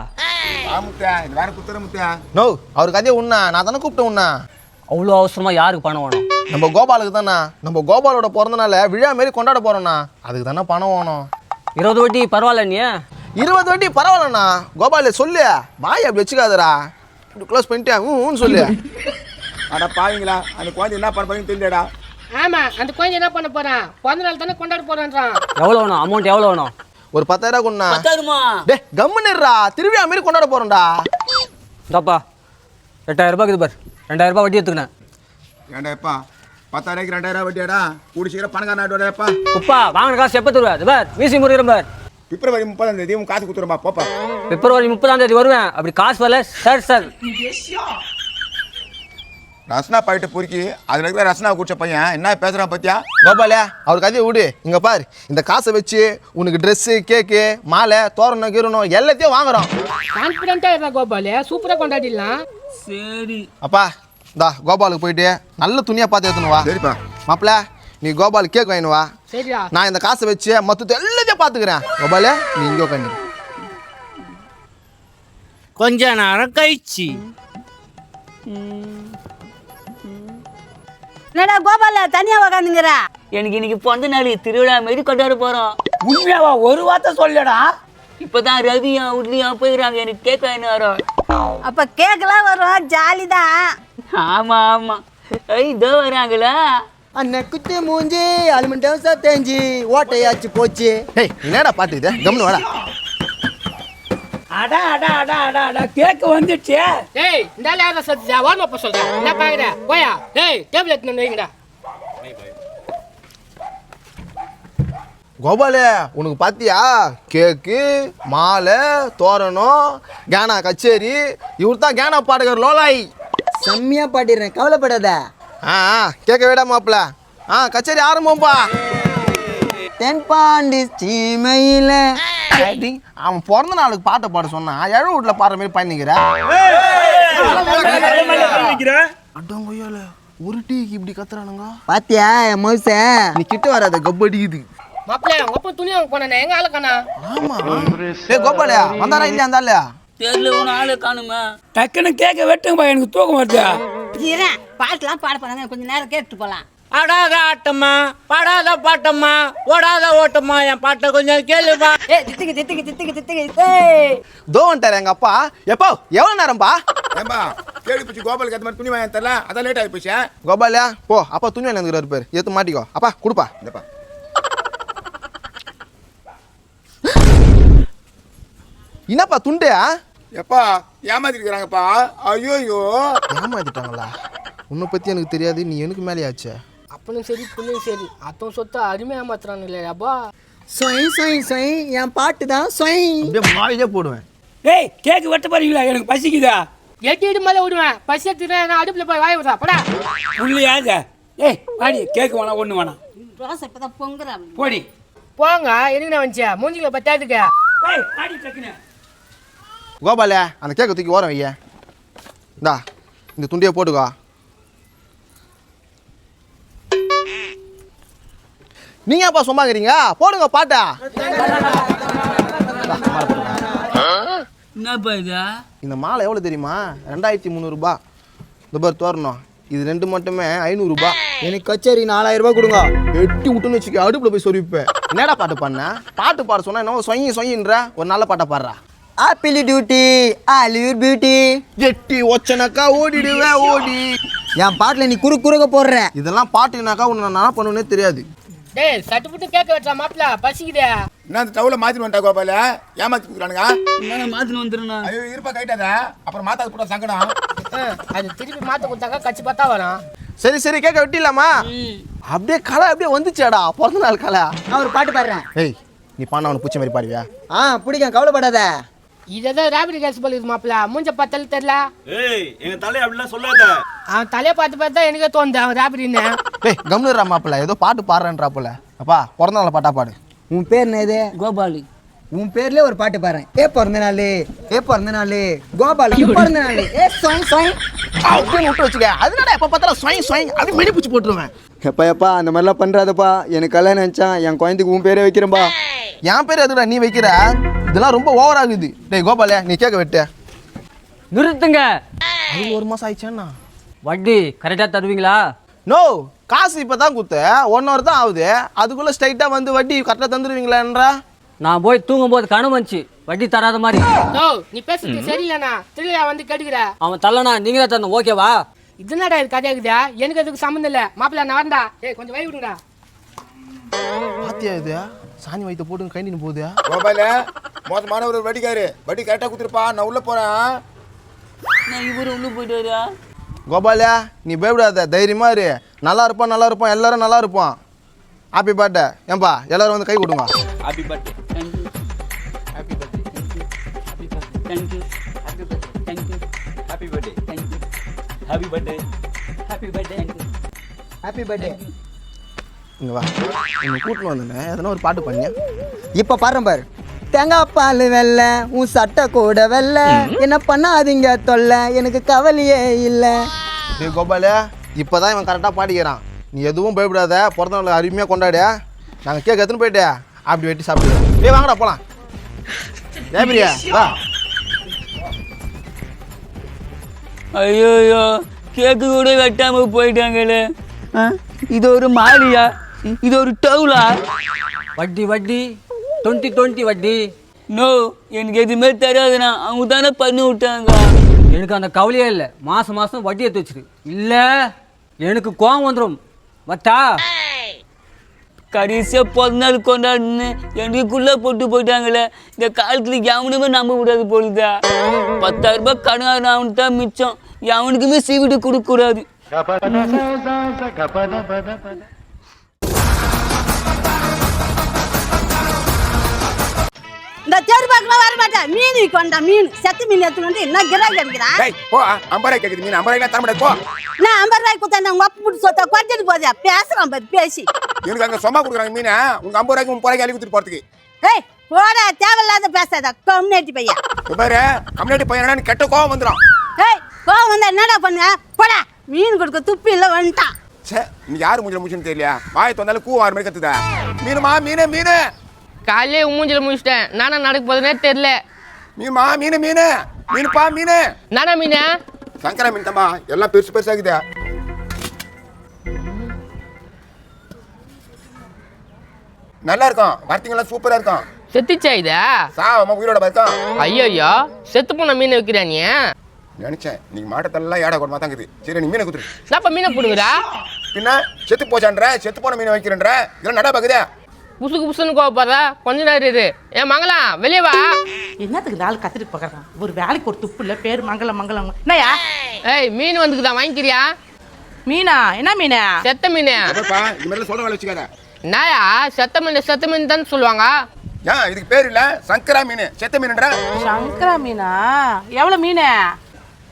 முத்தா இது வேற குத்துற முத்தா. நோ அவருக்கு அதே உண்ணா. நான் தானே கூப்பிட்டேன் உண்ணா. அவ்வளோ அவசரமாக யாருக்கு பணம் வேணும்? நம்ம கோபாலுக்கு தானே. நம்ம கோபாலோட பிறந்த நாளை விழா மாரி கொண்டாட போகிறோண்ணா. அதுக்கு தானே பணம் வேணும். 20 வட்டி பரவாயில்ல நீ? 20 வட்டி பரவாயில்லண்ணா. கோபாலே சொல்லு, வாய் அப்படி வச்சுக்காதடா. இப்படி க்ளோஸ் பண்ணிட்டேன் ஊன்னு சொல்லு. அட பாவீங்களா, அந்த குழந்தை என்ன பண்ண போறீங்கன்னு தெரியலடா. ஆமா, அந்த குழந்தை என்ன பண்ண போறான்? பிறந்த நாள் தானே கொண்டாட போறான்றான். எவ்வளோ வேணும் அமௌண்ட்? எவ்வளோ வேணும்? ஒரு 10,000 கொண்டா. பத்தாதுமா? டே கம்முன்னுடா, திருவிழா மாரி கொண்டாட போறோம்டா. இந்தாப்பா 8,000 ரூபாய் இருக்குது பார். 2,000 ரூபாய் வட்டி எடுத்துக்கினேன். ஏண்டாப்பா 10,000 2,000 வட்டியாடா? கூடி சீக்கிரம் பணக்கார நாட்டோடப்பா. குப்பா வாங்கின காசு எப்போ தருவேன்? இது பார் வீசி முறிகிறேன் பார். பிப்ரவரி 30ஆம் தேதி உன் காசு கொடுத்துருமா போப்பா. பிப்ரவரி 30ஆம் தேதி வருவேன். அப்படி காசு வரல சார். ரசனா பாயிட்டு பொறுக்கி அதில் இருக்கிற ரசனா குடிச்ச பையன் என்ன பேசுகிறான் பத்தியா? கோபாலே அவர் கதையை விடு. இங்க பாரு, இந்த காசை வச்சு உனக்கு ட்ரெஸ்ஸு, கேக்கு, மாலை, தோரணம், கீரணும் எல்லாத்தையும் வாங்குறோம். கான்ஃபிடென்ட்டா இருக்கா கோபாலே, சூப்பரா கொண்டாடிடலாம். சரி. அப்பா இந்தா கோபாலுக்கு போயிட்டு நல்ல துணியாக பார்த்து எடுத்துன்னு வா. சரிப்பா. மாப்பிள்ள நீ கோபால் கேக் வாங்கினு வா. சரிடா. நான் இந்த காசை வச்சு மொத்தத்தை எல்லாத்தையும் பார்த்துக்கிறேன். கோபாலே நீ இங்கே உட்காந்து. கொஞ்ச நேரம் கழிச்சு என்னடா கோபால தனியா உக்காந்துங்கிற? எனக்கு இன்னைக்கு பிறந்த நாள், திருவிழா மாரி கொண்டாட போறோம். உண்மையாவா? ஒரு வார்த்தை சொல்லடா. இப்பதான் ரவியா உட்லியா போயிடுறாங்க, எனக்கு கேக் வாங்கினு வரோம். அப்ப கேக்கெல்லாம் வரும், ஜாலி தான். ஆமா ஆமா. இதோ வராங்களா? அன்னைக்குத்து மூஞ்சி அலுமினியம் சத்தேஞ்சி ஓட்டையாச்சு போச்சு. ஹேய் என்னடா பாட்டு இது? கம்னு வாடா. அடா அடா அடா அடா அடா கேக்கு வந்துடுச்சு. டேய் இந்தால யாரா சத்தியா வார்ம் அப் சொல்றேன். என்ன பாக்குற? போயா. டேய் டேபிள் எடுத்து வைங்கடா. கோபாலே உனக்கு பார்த்தியா கேக்கு, மாலை, தோரணம், கேனா கச்சேரி. இவர் தான் கேனா பாடகர் லோலாய். செம்மையா பாடிடுறேன், கவலைப்படாத. கேட்க விட மாப்பிள்ள. கச்சேரி ஆரம்பம்பா. தென்பாண்டி சீமையில அவன் பிறந்த நாளுக்கு பாட்டை பாட சொன்னா எழ வீட்டில் பாடுற மாதிரி பண்ணிக்கிற. அடங்கொய்யால ஒரு டீக்கு இப்படி கத்துறானுங்க. பாத்தியா என் மவுச? நீ கிட்ட வராத கப்படிக்குது. மாப்பிள்ள உங்க அப்பா துணி வாங்க போனே, எங்க ஆளுக்கானா? ஆமா. கோபாலியா வந்தாரா இல்லையா? இருந்தால தெரியல, ஒன்று ஆளை காணுமா? டக்குன்னு கேக்க வெட்டுங்கப்பா, எனக்கு தூக்கம் வருது. பாட்டுலாம் பாட போறாங்க, கொஞ்ச நேரம் கேட்டு போலாம். ஆடாத ஆட்டம்மா, பாடாத பாட்டம்மா, ஓடாத ஓட்டம்மா, என் பாட்டை கொஞ்சம் கேளுப்பா. தித்துக்கு தோ வந்துட்டாரு எங்க அப்பா. எப்போ எவ்வளவு நேரம்பா? ஏம்பா கேள்வி பிடிச்சி கோபாலுக்கு ஏற்ற மாதிரி துணி வாங்கி தரல, அதான் லேட் ஆகி போச்சு. கோபாலியா போ, அப்பா துணி வாங்கிக்கிறாரு பேர் எடுத்து மாட்டிக்கோ. அப்பா கொடுப்பா. இந்தப்பா என்னப்பா துண்டையா? எப்பா ஏமாத்திருக்கிறாங்கப்பா. ஐயோ ஏமாத்திட்டாங்களா? உன்னை பத்தி எனக்கு தெரியாது, நீ எனக்கு மேலேயாச்சு. அப்பனும் சரி புண்ணும் சரி, அத்தம் சொத்தை அருமையா மாத்துறானு இல்லையாப்பா? சொய் சொய் சொய், என் பாட்டு தான் சொய். அப்படியே மாவிலே போடுவேன். ஏய் கேக்கு வெட்ட போறீங்களா? எனக்கு பசிக்குதா. எட்டிட்டு மேலே விடுவேன். பசி எடுத்துக்கிறேன், நான் அடுப்புல போய் வாய் விடுறா படா. உள்ளியாத. ஏய் வாடி, கேக்கு வேணாம், ஒண்ணு வேணாம். ரோசை இப்பதான் பொங்குறா. போடி. போங்க, எனக்கு நான் வந்துச்சேன் மூஞ்சில பத்தாதுக்கு. ஏய் வாடி டக்குன்னு. கோபாலியா அந்த கேக்கை தூக்கி ஓரம் வைய. இந்தா இந்த துண்டியை போட்டுக்கோ. நீங்க அப்பா சும்மாங்கிறீங்க, போடுங்க பாட்டா. என்னப்பா இது? இந்த மாலை எவ்வளோ தெரியுமா? 2,300 ரூபாய். இந்த பார் தோறணும், இது 2 மட்டுமே 500 ரூபாய். எனக்கு கச்சேரி 4,000 ரூபாய் கொடுங்க. எட்டி விட்டுன்னு வச்சுக்க, அடுப்புல போய் சொருவிப்பேன். என்னடா பாட்டு பாடின? பாட்டு பாட சொன்னா என்ன சொயின்ற ஒரு நல்ல பாட்டை பாடுறா. Apple duty Oliver beauty. எட்டி ஒச்சனக்கா ஓடிடுவேன் ஓடி. என் பாட்டுல நீ குறுக்க போடுற. இதெல்லாம் பாட்டுனாக்கா உன்னை நான் என்ன பண்ணுவேன்னே தெரியாது. டேய் சட்டு புட்டு கேட்க வச்சா மாப்பிள்ள பசிக்குதே. என்ன அந்த டவுல மாத்திட்டு வந்துட்டா கோபால? ஏமாத்தி கொடுக்குறானுங்க. என்ன மாத்தின்னு வந்துடுண்ணா? ஐயோ இருப்பா கைட்டாத, அப்புறம் மாத்தாது கூட சங்கடம். அது திருப்பி மாத்த கொடுத்தாக்கா கச்சி பார்த்தா வரும். சரி சரி கேட்க விட்டிலாமா? அப்படியே கலை அப்படியே வந்துச்சாடா பிறந்த நாள் கலை. நான் ஒரு பாட்டு பாடுறேன். ஏய் நீ பாண்ணா அவனை பிடிச்ச மாதிரி பாடுவியா? பிடிக்கும், கவலைப்படாத. இததான் ரேபிட் கேஸ் போல இது மாப்பிள்ள. மூஞ்ச பார்த்தாலும் தெரியல. ஏய் எங்க தலையை அப்படிலாம் சொல்லாத. அவன் தலையை பார்த்து பார்த்து தான் எனக்கே தோணுது அவன் ரேபிட்னு. ஏய் கம்னுரா மாப்பிள்ள, ஏதோ பாட்டு பாடுறேன்றாப்புல. அப்பா பிறந்த நாள் பாட்டா பாடு. உன் பேர் என்னது? கோபாலு. உன் பேர்லயே ஒரு பாட்டு பாடுறேன். பிறந்த நாள் கோபால் பிறந்த நாள். சொய் சொய் அப்படின்னு விட்டு வச்சுக்க. அதனால எப்ப பார்த்தாலும் சொய் சொய் அப்படி மெடி பிடிச்சி போட்டுருவேன். எப்பா அந்த மாதிரிலாம் பண்றாதப்பா. எனக்கு கல்யாணம் நினைச்சான், என் குழந்தைக்கு உன் பேரே வைக்கிறேன்பா. என் பேர் எதுடா நீ வைக்கிற? இதெல்லாம் ரொம்ப ஓவர் ஆகுது. டேய் கோபாலே நீ கேட்க விட்டு நிறுத்துங்க. அது 1 மாசம் ஆயிடுச்சேன்னா வட்டி கரெக்டாக தருவீங்களா? நோ, காசு இப்போ தான் கொடுத்து 1 hour தான் ஆகுது. அதுக்குள்ளே ஸ்ட்ரைட்டாக வந்து வட்டி கரெக்டாக தந்துடுவீங்களான்றா? நான் போய் தூங்கும்போது கனவு வந்துச்சு, வட்டி தராத மாதிரி. நோ நீ பேசுறது சரியில்லைண்ணா திருவிழா வந்து கேட்டுக்கிற அவன் தள்ளனா நீங்க தான் தரணும், ஓகேவா? இதுனாடா இது கதையாக்குதா எனக்கு அதுக்கு சம்மந்தம் இல்லை மாப்பிள்ள நான் வரண்டா. ஏய் கொஞ்சம் வை விடுங்கடா. பாத்தியா இது சாணி வைத்த போட்டு கை நின்று போகுது. கோபால மோசமான ஒரு வட்டிக்காரு, வட்டி கரெக்டாக கொடுத்துருப்பா, நான் உள்ளே போகிறேன். நான் இவரு உள்ள போயிட்டு வரா. கோபாலியா நீ பயப்படாத, தைரியமா இரு. நல்லா இருப்பான் எல்லாரும் நல்லா இருப்போம். Happy birthday. ஏன்பா எல்லாரும் வந்து கை கொடுங்க. Happy birthday. Thank you thank you happy birthday thank you happy birthday. Thank you happy birthday. Happy birthday happy birthday. இங்க வா, உன்னை கூட்டின்னு வந்தேன், எதனா ஒரு பாட்டு பண்ணி. இப்போ பாருங்க பாரு. தேங்காய் பால் வெள்ள உன் சட்டை கூட வெள்ள, என்ன பண்ணாதீங்க தொல்லை, எனக்கு கவலையே இல்லை. டேய் கோபாலியா, இப்போதான் இவன் கரெக்டாக பாடிக்கிறான். நீ எதுவும் பயப்படாத, பிறந்த நாள் அருமையாக கொண்டாடு. நாங்கள் கேக் எடுத்துன்னு போயிட்டு அப்படி வெட்டி சாப்பிடுவோம். டேய் வாங்கடா போகலாம். ஜெயபிரியா வா. ஐயோ கேக்கு கூட வெட்டாம போயிட்டாங்களே. இது ஒரு மாலியா, இது ஒரு டவுலா? வட்டி 20 வட்டி. நோ எனக்கு எதுவுமே தெரியாதுண்ணா, அவங்க தானே பண்ணி விட்டாங்க. எனக்கு அந்த கவலையே இல்லை. மாதம் வட்டி எடுத்து வச்சிரு, இல்லை எனக்கு கோவம் வந்துடும். வட்டா கடைசியாக பிறந்த நாள் கொண்டாடுன்னு எனக்குள்ளே போட்டு போயிட்டாங்களே. இந்த காலத்தில் எவனுமே நம்ப கூடாது போலுதா. 10,000 ரூபாய் கடன் அவனுக்கு தான் மிச்சம். எவனுக்குமே சீவிட்டு கொடுக்கக்கூடாது. இந்த தேர் பார்க்கலாம் வர மாட்டேன். மீன் விற்கொண்டா, மீன் செத்து மீன் எடுத்துன்னு வந்து என்ன கிராக்கி அடிக்கிறான். டேய் போ, 50 ரூபாய் கேட்குது மீன், 50 ரூபாய்க்கு தர முடியாது போ. நான் 50 ரூபாய்க்கு கொடுத்தேன், உங்க அப்பா புட்டு சொத்தை குறைச்சிட்டு போதே பேசுறான் பாரு பேசி. எனக்கு அங்கே சும்மா கொடுக்குறாங்க மீனை, உங்க 50 ரூபாய்க்கு 30 ரூபாய்க்கு அள்ளி கொடுத்துட்டு போகிறதுக்கு. ஏய் போட, தேவையில்லாத பேசாத கம்யூனிட்டி பையன். பாரு கம்யூனிட்டி பையன் கெட்ட கோவம் வந்துடும். ஏய் கோவம் வந்தா என்னடா பண்ணுங்க? போடா, மீன் கொடுக்க துப்பி இல்லை வந்துட்டான். சே நீ யாரு முடிச்சுன்னு தெரியலையா? வாயை தந்தாலும் கூ ஆறு மாதிரி கத்துதா. மீனுமா மீன் மீன் காலையிலே மூஞ்சில முடிச்சிட்டேன், நானா நடக்க போதுனே தெரியல. மீனுமா மீன் மீன் மீனுப்பா மீன். நானா மீனா? சங்கரா மீன் தம்பா, எல்லாம் பெருசு பெருசாகுதா. நல்லா இருக்கும், வார்த்தைங்கெல்லாம் சூப்பரா இருக்கும். செத்துச்சா இதா? சாவமா உயிரோட இருக்கும். ஐயோ செத்து போன மீனை வைக்கிறா நீ? நினைச்சேன் நீங்க மாட்டத்தெல்லாம் ஏடா கொண்டு மாத்தாங்குது. சரி நீ மீனை குத்துரு. என்னப்பா மீனை போடுங்கடா? பின்ன செத்து போச்சான்ற, செத்து போன மீனை வைக்கிறன்ற, இதெல்லாம் நடா பாக்குதே. புசுக்கு புசுன்னு கோவப்படுறா, கொஞ்ச நேரம் இரு. ஏன் மங்களம் வெளியே வா. என்னத்துக்கு நாள் கத்திட்டு பார்க்கறான்? ஒரு வேலைக்கு ஒரு துப்பு இல்லை, பேர் மங்களம் என்னையா? ஏய் மீன் வந்துக்குதா, வாங்கிக்கிறியா? மீனா? என்ன மீனா? செத்த மீன். அப்பா இந்த மாதிரி சொல்ல வேலை வச்சுக்காத. நாயா செத்த மீன் தான் சொல்லுவாங்க. ஏன் இதுக்கு பேர் இல்ல சங்கரா மீன், செத்த மீன்ன்ற. சங்கரா மீனா? எவ்வளவு மீன்?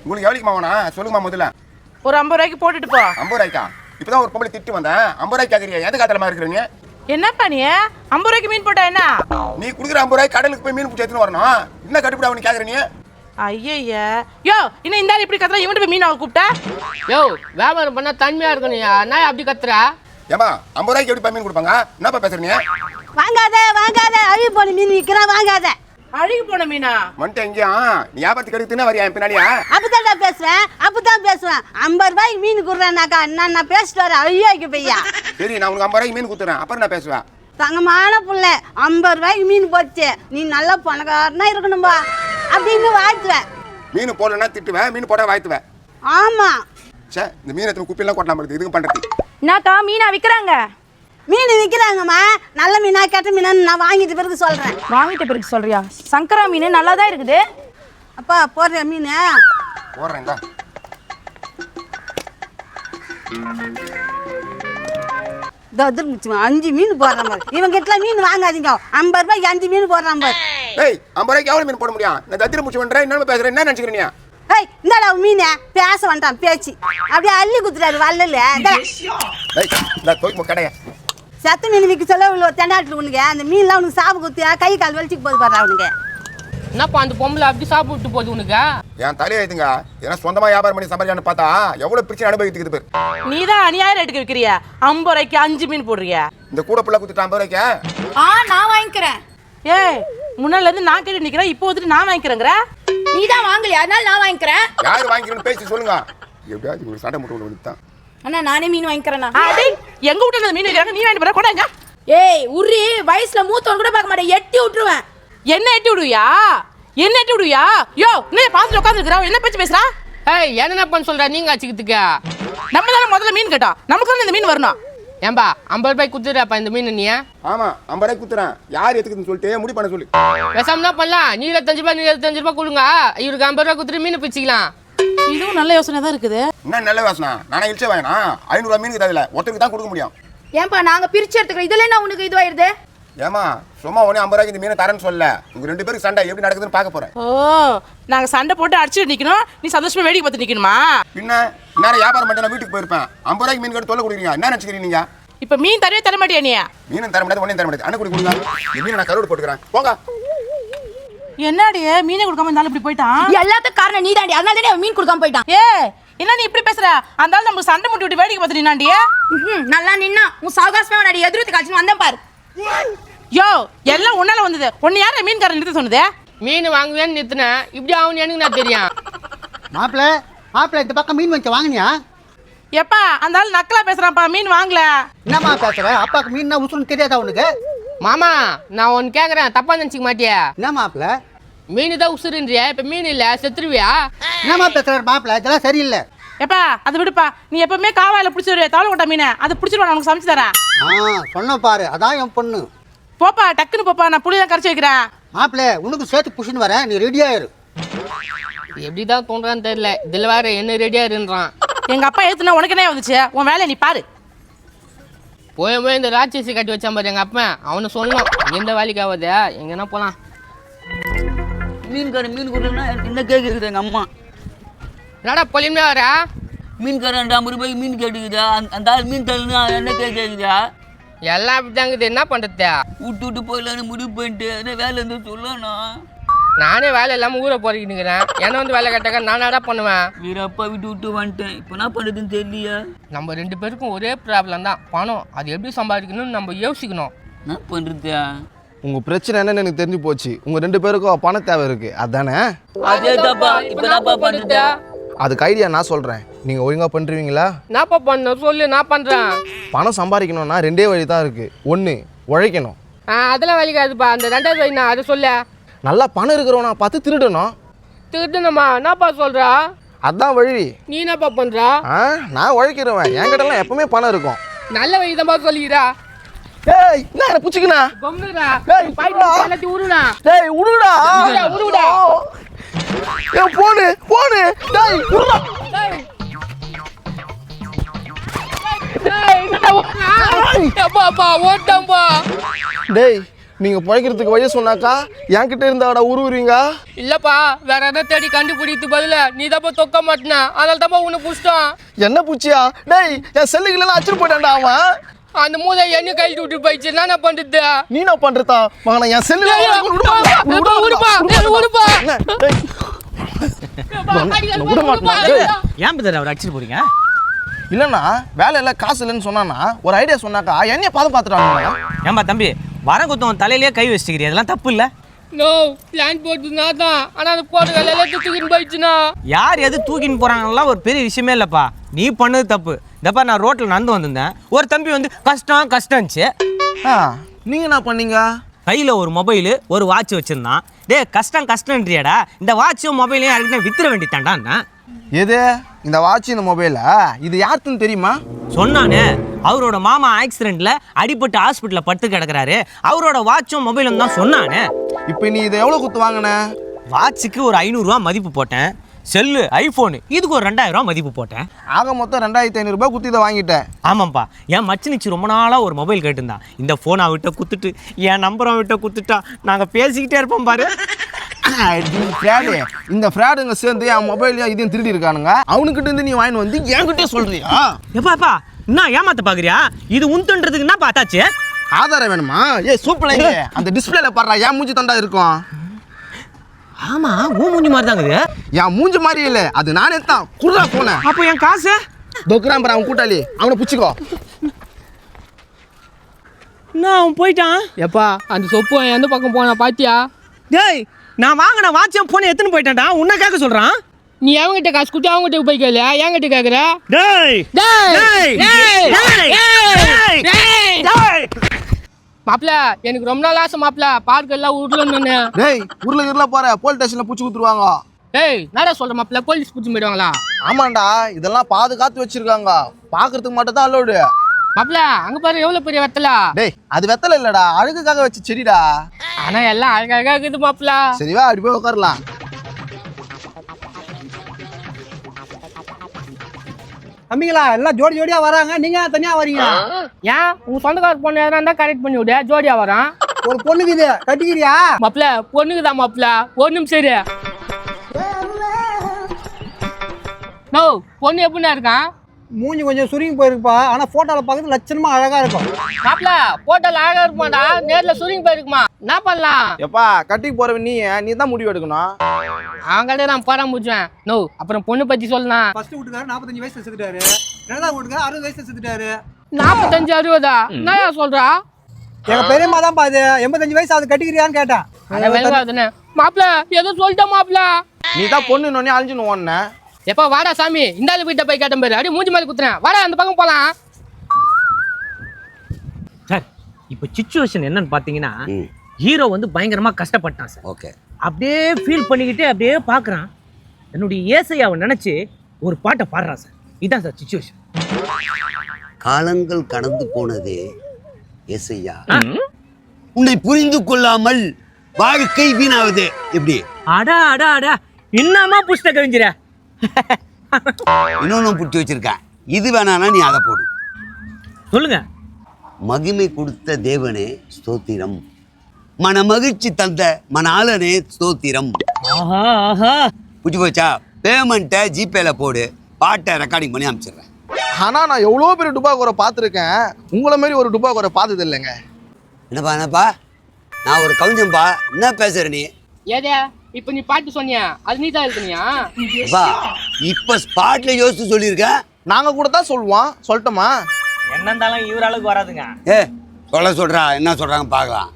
உங்களுக்கு எவ்வளவுக்கு மாவனா சொல்லுங்கம்மா முதல்ல. ஒரு 50 ரூபாய்க்கு போட்டுட்டு போ. 50 ரூபாய்க்கா? இப்பதான் ஒரு பொம்பளை திட்டு வந்தேன், 50 ரூபாய்க்கு கேக்குறியா? எந்த காலமா இருக்கிறீங்க? என்னப்பா நீ 50 ரூபாய்க்கு மீன் போட்டா என்ன? நீ குடுக்குற 50 ரூபாய்க்கு கடலுக்கு போய் மீன் பிடிச்சி எடுத்துன்னு வரணும். என்ன கட்டுப்படி அவனு கேக்குறீங்க? ஐயா யோ, இன்னும் இந்த ஆள் இப்படி கத்துறா, இவன்ட்டு போய் மீன் அவ கூப்பிட்டா? யோ வியாபாரம் பண்ணா தன்மையா இருக்கணும்யா, நான் அப்படி கத்துறா? ஏமா 50 ரூபாய்க்கு எப்படி மீன் கொடுப்பாங்க? என்னப்பா பேசுறீங்க? வாங்காத அழுகி போன மீன் விற்கிறான், வாங்காத. அழுகி போன மீனா? வந்துட்டு எங்கேயா நீ வியாபாரத்துக்கு எடுத்துன்னு வரியா என் பின்னாடியா? அப்பதான் பேசுவேன் 50 ரூபாய்க்கு மீன் குடுறானாக்கா நான் பேசிட்டு வரேன். ஐயோக்கு பையா. சரி நான் உனக்கு 50 ரூபாய்க்கு மீன் கொடுத்துறேன், அப்புறம் நான் பேசுவேன். தங்கமான புள்ள, 50 ரூபாய்க்கு மீன் போச்சு, நீ நல்லா பணக்காரனா இருக்கணும்பா அப்படின்னு வாழ்த்துவேன். மீன் போடலன்னா திட்டுவேன், மீன் போட வாழ்த்துவேன். ஆமா. சே இந்த மீன் எத்தனை குப்பையெல்லாம் கொட்டலாம் படுது, இதுக்கு பண்றது. என்னக்கா மீனா விற்கிறாங்க? மீன் விற்கிறாங்கம்மா, நல்ல மீனா கெட்ட மீனான்னு நான் வாங்கிட்ட பிறகு சொல்றேன். வாங்கிட்ட பிறகு சொல்றியா? சங்கரா மீன் நல்லா தான் இருக்குது. அப்பா போடுற மீன் போடுறேன் தான். முச்சு 5 மீன் போடுற மாதிரி. இவங்க கிட்ட மீன் வாங்காதீங்க, 50 ரூபாய்க்கு 5 மீன் போடுறான் பாரு. ஏய் 50 ரூபாய்க்கு எவ்வளவு மீன் போட முடியும்? நான் தத்திர முச்சு பண்றேன், என்ன பேசுறேன், என்ன நினைச்சுக்கிறீங்க? ஏய் இந்தாடா மீன் பேச வேண்டாம், பேச்சு அப்படியே அள்ளி குத்துறாரு வல்லல. ஏய் இந்த தோய் கடைய செத்த மீன் விற்க சொல்ல இவ்வளோ தென்னாட்டில் உனக்கு அந்த மீன்லாம் உனக்கு சாப்பு குத்தியா கை கால் வலிச்சுக்கு போது பாரு அவனுக்கு. என்னப்பா அந்த பொம்பளை அப்படி சாப்பிட்டு போகுது உனக்கு? என் தலையை எழுதுங்க, ஏன்னா சொந்தமா வியாபாரம் பண்ணி சம்பாதிக்கான்னு பார்த்தா எவ்வளவு பிரச்சனை அனுபவித்துக்குது பேர். நீ தான் அநியாயம் ரேட்டுக்கு விற்கிறியா? 50 ரூபாய்க்கு 5 மீன் போடுறியா? இந்த கூட புள்ள குத்துட்டு 50 ரூபாய்க்கு நான் வாங்கிக்கிறேன். ஏய் முன்னால இருந்து நான் கேட்டு நிக்கிறேன், இப்போ வந்துட்டு நான் வாங்கிக்கிறேங்கிற. நீ தான் வாங்கலையா, அதனால நான் வாங்கிக்கிறேன். யாரு வாங்கிக்கணும்னு பேசி சொல்லுங்க. எப்படியாவது ஒரு சண்டை முட்டு வந்து தான். அண்ணா நானே மீன் வாங்கிக்கிறேண்ணா. அடே எங்க வீட்டுல மீன் வைக்கிறாங்க, நீ வாங்கிட்டு போற கொடாங்க. ஏய் உரி வயசுல மூத்தவன் கூட பார்க்க மாட்டேன், எட்டி விட்டுருவேன். என்ன எட்டி விடுவியா? என்ன எட்டி விடுவியா? யோ என்ன பாத்துட்டு உட்காந்துருக்கிறா? என்ன பேச்சு பேசுறா? ஏய் என்ன பண்ண சொல்ற நீங்க அச்சுக்கிறதுக்கு? நம்ம தானே முதல்ல மீன் கேட்டோம், நமக்கு இந்த மீன் வரணும். ஏன்பா 50 ரூபாய் குத்துறப்பா இந்த மீன் நீ? ஆமா 50 ரூபாய் குத்துறேன். யார் எதுக்குதுன்னு சொல்லிட்டு முடி பண்ண சொல்லு. விஷம் தான் பண்ணலாம். நீ 25 ரூபாய், நீ 25 ரூபாய் கொடுங்க. இவருக்கு 50 ரூபாய் குத்துட்டு மீன் பிச்சுக்கலாம். இதுவும் நல்ல யோசனை தான் இருக்குது. என்ன நல்ல யோசனை? நானே இழிச்சே வாங்கினா 500 ரூபாய் மீனுக்கு தேவையில்ல, ஒருத்தருக்கு தான் கொடுக்க முடியும். ஏன்பா நாங்க பிரிச்சு எடுத்துக்கிறோம், இதுல என்ன உனக்கு இதுவாயிருது? ஏமா சும்மா உடனே 50 ரூபாய்க்கு இந்த மீனை தரேன்னு சொல்ல. உங்க 2 பேருக்கு சண்டை எப்படி நடக்குதுன்னு பார்க்க போறேன். ஓ நாங்க சண்டை போட்டு அடிச்சுட்டு நிக்கணும், நீ சந்தோஷமா வேடிக்கை பார்த்து நிக்கணுமா? பின்ன நேரம் வியாபாரம் பண்ணிட்டு நான் வீட்டுக்கு போயிருப்பேன். 50 ரூபாய்க்கு மீன் கட்டு தொல்லை கொடுக்குறீங்க, என்ன நினைச்சுக்கிறீங்க நீங்க? இப்ப மீன் தரவே தர மாட்டியா நீ? மீனும் தர முடியாது, ஒன்னையும் தர முடியாது. அண்ணன் குடி கொடுங்க. இந்த மீனை நான் கருவாடு போட்டுக்கிறேன், போங்க. என்னடி மீனே கொடுக்காம இருந்தாலும் இப்படி போயிட்டான்? எல்லாத்துக்கும் காரணம் நீதாண்டி, அதனால தானே அவன் மீன் கொடுக்காம போயிட்டான். ஏ என்ன நீ இப்படி பேசுற? அந்த ஆள் நமக்கு சண்டை முட்டி விட்டு வேடிக்கை பார்த்து நின்னாண்டி. நல்லா நின்னா உன் சாவகாசமா நடி எதிர்த்து காய்ச்சி வந்தேன் பாரு. யோ எல்லாம் உன்னால வந்தது. உன்னை யார மீன்காரன் நிறுத்த சொன்னது? மீன் வாங்குவேன்னு நிறுத்தினேன். இப்படி ஆகும் எனக்கு நான் தெரியும். மாப்பிள்ள இந்த பக்கம் மீன் வச்சு வாங்கினியா? எப்பா அந்த ஆள் நக்கலா பேசுறான்ப்பா, மீன் வாங்கல. என்னம்மா பேசுற? அப்பாக்கு மீன்னா உசுன்னு தெரியாதா உனக்கு? மாமா நான் ஒன்னு கேக்குறேன், தப்பா நினைச்சுக்க மாட்டியா? என்ன மாப்பிள்ள? மீன் தான் உசுருன்றியா? இப்ப மீன் இல்ல செத்துருவியா? என்னம்மா பேசுறாரு மாப்பிள்ள? இதெல்லாம் சரியில்லை. எப்பா அதை விடுப்பா, நீ எப்பவுமே காவாயில பிடிச்சி வருவே தவளை கொட்டா மீனை, அதை பிடிச்சிட்டு உனக்கு சமைச்சு தரேன். சொன்ன பாரு, அதான் என் பொண்ணு. போப்பா டக்குன்னு போப்பா, நான் புளிதான் கரைச்சி வைக்கிறேன். மாப்பிள்ள உனக்கு சேர்த்து புஷின்னு வரேன், நீ ரெடியா இரு. எப்படிதான் தோன்றான்னு தெரியல. இதுல வேற என்ன ரெடியா இருன்றான். எங்க அப்பா ஏத்துனா உனக்கு என்ன வந்துச்சு? உன் வேலையை நீ பாரு. போய் இந்த ராட்சசி கட்டி வச்சான் பாரு எங்க அப்பா. அவனு சொல்லணும் எந்த வேலைக்கு ஆகுது, எங்கன்னா போலாம். மீன்காரன் மீன் கொடுன்னா என்ன கேட்குறது எங்கள் அம்மா? என்னடா பொலிமையா வர? மீன்காரன் 50 ரூபாய்க்கு மீன் கேட்டுக்குதா? அந்த ஆள் மீன் தள்ளுனா என்ன கேட்குதா? எல்லாம் அப்படிதாங்குது, என்ன பண்றது? விட்டு போயிடலான்னு முடிவு பண்ணிட்டு என்ன வேலை இருந்து சொல்லணும். நானே வேலை இல்லாமல் ஊரை போறீங்கிறேன். என்ன வந்து வேலை கேட்டாக்கா நான் என்ன பண்ணுவேன்? வேற அப்பா விட்டு வந்துட்டேன். இப்போ என்ன பண்ணுறதுன்னு தெரியலையா? நம்ம 2 பேருக்கும் ஒரே ப்ராப்ளம் தான், பணம். அது எப்படி சம்பாதிக்கணும்னு நம்ம யோசிக்கணும். என்ன பண்ணுறதா? உங்கள் பிரச்சனை என்னன்னு எனக்கு தெரிஞ்சு போச்சு. உங்கள் 2 பேருக்கும் பண தேவை இருக்குது, அதானே? அதே தாப்பா. இப்போ என்னப்பா பண்ணுறது? அதுக்கு ஐடியா நான் சொல்கிறேன், நீங்கள் ஒழுங்காக பண்ணுறீங்களா? என்னப்பா பண்ண சொல்லு, நான் பண்ணுறேன். பணம் சம்பாதிக்கணும்னா 2 வழி தான் இருக்குது. 1 உழைக்கணும். அதெல்லாம் வலிக்காதுப்பா. அந்த 2வது வழி நான் அதை சொல்ல. நல்லா பணம் இருக்கிறவனா பார்த்து திருடணும். திருடணுமா? என்னப்பா சொல்கிறா? அதான் வழி. நீ என்னப்பா பண்ற? நான் உழைக்கிறவன், என்கிட்டலாம் எப்பவுமே பணம் இருக்கும். நல்ல வழி தான் சொல்லிக்கிறா. ஏய் என்ன புடிச்சுக்கனா? பொம்முடா. ஏய் பைட் எல்லாத்தையும் உருடா. டேய் உருடா. உருடா. ஏய் போடு. டேய் உருடா. அப்பா ஓட்டம்பா. டேய் நீங்க பழைக்கிறதுக்கு வழி சொன்னாக்கா என்கிட்ட இருந்தாடா உருவுறீங்க? இல்லப்பா வேற எதாவது தேடி கண்டுபிடித்து பதில நீ தான் தொக்க மாட்டினா, அதனால தான் உன்னை புடிச்சிட்டான். என்ன பூச்சியா? டேய் என் செல்லுகளெல்லாம் அச்சுட்டு போயிட்டான்டா அவன். அந்த மூளை என்ன கைட்டு விட்டு போயிடுச்சு, என்ன பண்றது? நீ என்ன பண்றதா? மகனா என் செல்லு ஏன் பதற அவர் அடிச்சிட்டு போறீங்க? இல்லைண்ணா வேலை இல்லை காசு இல்லைன்னு சொன்னான்னா ஒரு ஐடியா சொன்னாக்கா என்னைய பார்த்துட்டாங்க. ஏன்பா தம்பி வர குத்தவன் தலையிலேயே கை வச்சுக்கிறீ, அதெல்லாம் தப்பு இல்லை. நோ பிளான் போட்டுனா தான், ஆனால் அது போகிற வேலையெல்லாம் தூக்கின்னு போயிடுச்சுனா. யார் எது தூக்கின்னு போகிறாங்கலாம் ஒரு பெரிய விஷயமே இல்லைப்பா. நீ பண்ணது தப்பு. இதப்பா நான் ரோட்டில் நடந்து வந்திருந்தேன், ஒரு தம்பி வந்து கஷ்டம்ச்சு. நீங்கள் என்ன பண்ணீங்க? கையில் ஒரு மொபைலு ஒரு வாட்ச் வச்சுருந்தான். டே கஷ்டன்றியாடா, இந்த வாட்சும் மொபைலையும் யாருக்கிட்ட வித்துற வேண்டித்தான்டான்னா. எது இந்த வாட்ச் இந்த மொபைலா? இது யாருக்குன்னு தெரியுமா? சொன்னானே, அவரோட மாமா ஆக்சிடென்ட்ல அடிபட்டு ஹாஸ்பிட்டலில் படுத்து கிடக்குறாரு, அவரோட வாட்சும் மொபைலும் தான் சொன்னானே. இப்போ நீ இதை எவ்வளோ கொடுத்து வாங்கின? வாட்சுக்கு ஒரு 500 ரூபா மதிப்பு போட்டேன். செல்லு ஐஃபோனு இதுக்கு ஒரு 2000 ரூபா மதிப்பு போட்டேன். ஆக மொத்தம் 2500 ரூபாய் குத்தி இதை வாங்கிட்டேன். ஆமாம்ப்பா, என் மச்சினிச்சு ரொம்ப நாளாக ஒரு மொபைல் கேட்டுருந்தான். இந்த ஃபோனை விட்ட குத்துட்டு என் நம்பரை விட்ட குத்துட்டா நாங்கள் பேசிக்கிட்டே இருப்போம் பாரு. இந்த ஃப்ராடுங்க சேர்ந்து என் மொபைலையும் இதையும் திருடி இருக்கானுங்க. அவனுக்கிட்ட இருந்து நீ வாங்கி வந்து என்கிட்டே சொல்றியா? எப்பாப்பா என்ன ஏமாத்த பாக்குறியா? இது உந்துன்றதுக்கு என்ன பார்த்தாச்சு? ஆதாரம் வேணுமா? சூப்பர். அந்த டிஸ்பிளேல பாடுறா என் மூஞ்சி தண்டா இருக்கும். ஆமா உன் மூஞ்சி மாதிரி தாங்க. என் மூஞ்சி மாதிரி இல்லை, அது நானே தான் குடுறா போனேன். அப்போ என் காசு தொக்குறான் பாரு அவன் கூட்டாளி, அவனை பிடிச்சிக்கோ. நான் அவன் போயிட்டான். எப்பா அந்த சொப்பு எந்த பக்கம் போனா பாத்தியா? டேய் நான் வாங்கின வாட்சும் போனை எடுத்துன்னு போயிட்டான்டா. உன்னை கேட்க சொல்றான். நீ அவங்ககிட்ட காசு குட்டி அவங்ககிட்ட போய் கேளு, என்கிட்ட கேட்குற? மாப்பிள்ள எனக்கு ரொம்ப நாள் ஆசை மாப்பிள்ள பார்க் எல்லாம் விடலன்னு. டேய் உருளைக்கு போற போலீஸ் ஸ்டேஷன்ல பூச்சி குத்துருவாங்க. டேய் என்னடா சொல்ற மாப்பிள்ள, போலீஸ் பிடிச்சி போயிடுவாங்களா? ஆமாண்டா, இதெல்லாம் பாதுகாத்து வச்சிருக்காங்க, பாக்குறதுக்கு மட்டும் தான் அலோடு. மாப்பிள்ள அங்க பாரு எவ்வளவு பெரிய வெத்தல. டேய் அது வெத்தல இல்லடா, அழகுக்காக வச்ச செடிடா. ஆனா எல்லாம் அழகழகா இருக்குது மாப்பிள்ள. சரிவா, அப்படி போய் உட்காரலாம். தம்பிங்களா எல்லாம் ஜோடி ஜோடியா வராங்க, நீங்க தனியா வரீங்க? ஏன் உங்க சொந்தக்கார பொண்ணு எதனா இருந்தா கரெக்ட் பண்ணி விடு, ஜோடியா வரான். ஒரு பொண்ணுக்கு இது கட்டிக்கிறியா? மாப்பிள்ள பொண்ணுக்குதான் மாப்பிள்ள, ஒரு நிமிஷம் சரி. நோ பொண்ணு எப்படின்னா இருக்கான்? மூஞ்சி கொஞ்சம் சுருங்கி போயிருப்பா, ஆனா போட்டோல பார்க்கறது லட்சணமா அழகா இருக்கும். மாப்பிள்ள போட்டோல அழகா இருக்குமாடா, நேர்ல சுருங்கி போயிருக்குமா? என்ன பண்ணலாம்? எப்பா கட்டிக்கு போறவன் நீ தான் முடிவு எடுக்கணும். அவங்கள்ட்ட நான் பாடம் முடிச்சேன். நோ அப்புறம் பொண்ணு பத்தி சொல்லலாம். ஃபர்ஸ்ட் வீட்டுக்காரர் 45 வயசுல செத்துட்டாரு, ரெண்டாவது வீட்டுக்காரர் 60 வயசுல செத்துட்டாரு. 45 60 என்னயா சொல்றா? எங்க பெரியம்மா தான் பாது 85 வயசு அது கட்டிக்கிறியான்னு கேட்டேன். மாப்பிள்ள ஏதோ சொல்லிட்டேன் மாப்பிள்ள. நீ தான் பொண்ணு நோனே அழிஞ்சுன்னு ஓடுன. எப்ப வாடா சாமி, இந்த ஆளு வீட்டை போய் கேட்டேன் பாரு, அப்படியே மூஞ்சி மேலே குத்துறேன். வாடா அந்த பக்கம் போலாம். சார் இப்போ சிச்சுவேஷன் என்னன்னு பார்த்தீங்கன்னா, ஹீரோ வந்து பயங்கரமா கஷ்டப்பட்டான் சார். ஓகே. அப்படியே ஃபீல் பண்ணிக்கிட்டே அப்படியே பார்க்குறான். என்னுடைய ஏசையாவை நினைச்சு ஒரு பாட்டை பாடுறான் சார். இதான் சார் சிச்சுவேஷன். காலங்கள் கடந்து போனது ஏசையா, உன்னை புரிந்து கொள்ளாமல் வாழ்க்கை வீணாவது எப்படி? அடா அடா அடா, என்னமா புஸ்தக கவிஞர. இன்னொன்னு புட்டி வச்சிருக்கேன், இது வேணானா நீ அதை போடு. சொல்லுங்க. மகிமை கொடுத்த தேவனே ஸ்தோத்திரம், மன மகிழ்ச்சி தந்த மனாலனே ஸ்தோத்திரம். ஆஹா ஆஹா, புடிச்சு போச்சா? பேமெண்ட்டை ஜிபேல போடு, பாட்டை ரெக்கார்டிங் பண்ணி அனுப்பிச்சிடுறேன். ஆனா நான் எவ்வளோ பெரிய டுபாக்கூரை பார்த்துருக்கேன், உங்களை மாதிரி ஒரு டுபாக்கூரை பார்த்தது இல்லைங்க. என்னப்பா நான் ஒரு கவிஞன்பா, என்ன பேசுற நீ? ஏதே இப்ப நீ பாட்டு சொன்னியா, அது நீ தான் எழுதுனியா? இப்ப ஸ்பாட்ல யோசிச்சு சொல்லியிருக்கேன். நாங்க கூட தான் சொல்லுவோம், சொல்லட்டுமா? என்ன இருந்தாலும் இவராளுக்கு வராதுங்க. சொல்றா, என்ன சொல்றாங்க பார்க்கலாம்.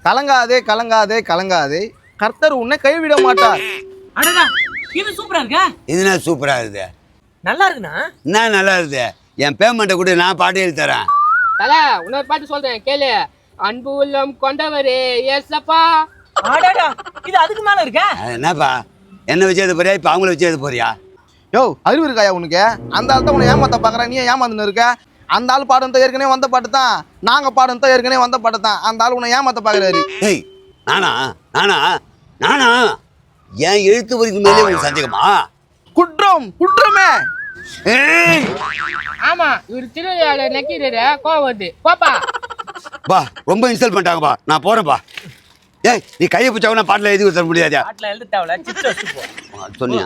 கலங்காதே கலங்காதே கலங்காதே, கர்த்தர் உன்னை கைவிட மாட்டார். அடடா இது சூப்பரா இருக்கா. இது என்ன சூப்பரா இருக்குது? நல்லா இருக்குண்ணா. என்ன நல்லா இருக்குது? என் பேமெண்ட்டை கூட நான் பாட்டு எழுதி தரேன். தல இன்னொரு பாட்டு சொல்றேன் கேளு. அன்பு உள்ளம் கொண்டவரே ஏசப்பா. அடடா இது அதுக்கு மேல இருக்கா. என்னப்பா என்ன வச்சு எழுத போறியா, இப்ப அவங்கள வச்சு எழுத போறியா? யோ அறிவு இருக்காயா உனக்கு? அந்த ஆள் தான் உன்னை ஏமாத்த பாக்குறேன், நீ ஏமாந்துன்னு இருக்க. அந்த ஆள் பாடம் தான் ஏற்கனவே வந்த பாட்டு தான், நாங்க பாடம் தான் ஏற்கனவே வந்த பாட்டு தான். அந்த ஆள் உன்னை ஏமாத்த பாக்குறாரு. ஏய் நானா நானா நானா என் எழுத்து வரைக்கும் மேலே உங்களுக்கு சந்தேகமா? குற்றம் குற்றமே. ஆமா இவர் திருவிழால நெக்கிறாரு, கோவம் வருது. போப்பா பா, ரொம்ப இன்சல்ட் பண்ணிட்டாங்கப்பா, நான் போறேன்ப்பா. ஏய் நீ கையை பிடிச்சாவும் நான் பாட்டில் எழுதி தர முடியாதா? பாட்டில் எழுத தேவையில்ல, சிப்ஸ் வச்சு போ. சொன்னியா?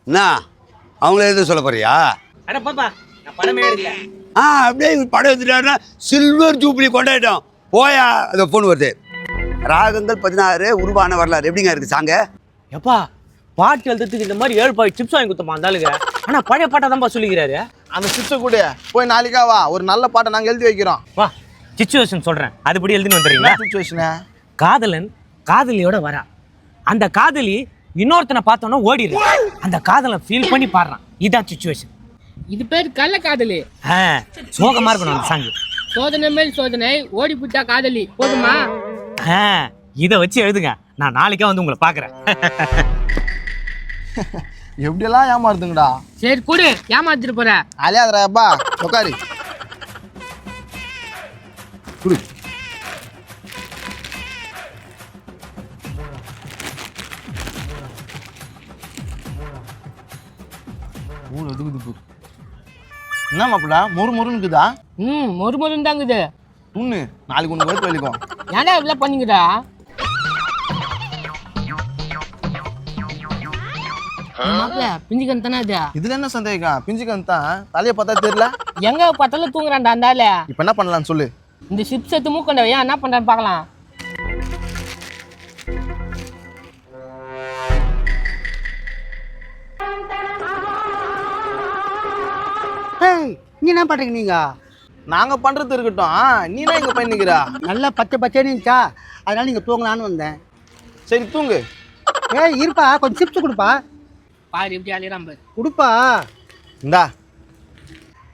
என்ன அவங்கள எழுத சொல்ல போறியா? அட பாப்பா நான் படமே எடுக்கல. அப்படியே படம் எடுத்துட்டாருன்னா சில்வர் ஜூப்ளி கொண்டாடிட்டோம். போயா, அதை ஃபோன் வருது. ராகங்கள் 16 உருவான வரலாறு எப்படிங்க இருக்கு சாங்க? எப்பா பாட்டு எழுதுறதுக்கு இந்த மாதிரி 7 பாய் சிப்ஸ் வாங்கி கொடுத்தமா அந்த ஆளுங்க. ஆனா பழைய பாட்டை தான்ப்பா சொல்லிக்கிறாரு. அந்த சிப்ஸை கூட போய் நாளைக்கா வா, ஒரு நல்ல பாட்டை நாங்கள் எழுதி வைக்கிறோம். வா சிச்சுவேஷன் சொல்றேன், அதுபடி எழுதின்னு வந்துடுறீங்களா? சிச்சுவேஷனா? காதலன் காதலியோட வரா, அந்த காதலி இன்னொருத்தனை பார்த்தோன்னா ஓடிடுறா, அந்த காதலன் ஃபீல் பண்ணி பாடுறான். இதான் சிச்சுவேஷன். இது பேர் கள்ள காதலி. சோகமா இருக்கணும் அந்த சாங். சோதனை மேல் சோதனை, ஓடி புட்டா காதலி. போதுமா? இதை வச்சு எழுதுங்க, நான் நாளைக்கே வந்து உங்களை பாக்குறேன். எப்படியெல்லாம் ஏமாறுதுங்கடா. சரி கூடு, ஏமாத்திட்டு போற. அலையாதரா உட்காரி குடு. என்ன மாப்பிள்ள மொறு மொறுக்குதா? மொறு மொறுன்னு தாங்குது. உண்ணு, நாளைக்கு உனக்கு வயிற்று வலிக்கும். ஏன்டா இவ்வளோ பண்ணிக்கிறா? பிஞ்சுக்கன் தானே அது. இதுல என்ன சந்தேகம்? பிஞ்சுக்கன் தான், தலையை பார்த்தா தெரியல. எங்க பார்த்தாலும் தூங்குறான்டா அந்த ஆளு. இப்ப என்ன பண்ணலாம்னு சொல்லு. இந்த சிப்ஸ் எடுத்து மூக்கண்ட ஏன் என்ன பண்றான்னு பார்க்கலாம். நீ என்ன பண்றீங்க? நீங்க நாங்க பண்றது இருக்கட்டும், நீ என்ன இங்க பண்ணிக்கிறா? நல்லா பச்சை பச்சைன்னு இருந்துச்சா, அதனால நீங்க தூங்கலான்னு வந்தேன். சரி தூங்கு. ஏய் இருப்பா, கொஞ்சம் சிப்ஸ் கொடுப்பா. பாரு எப்படி அழியறான் பாரு. கொடுப்பா. இந்தா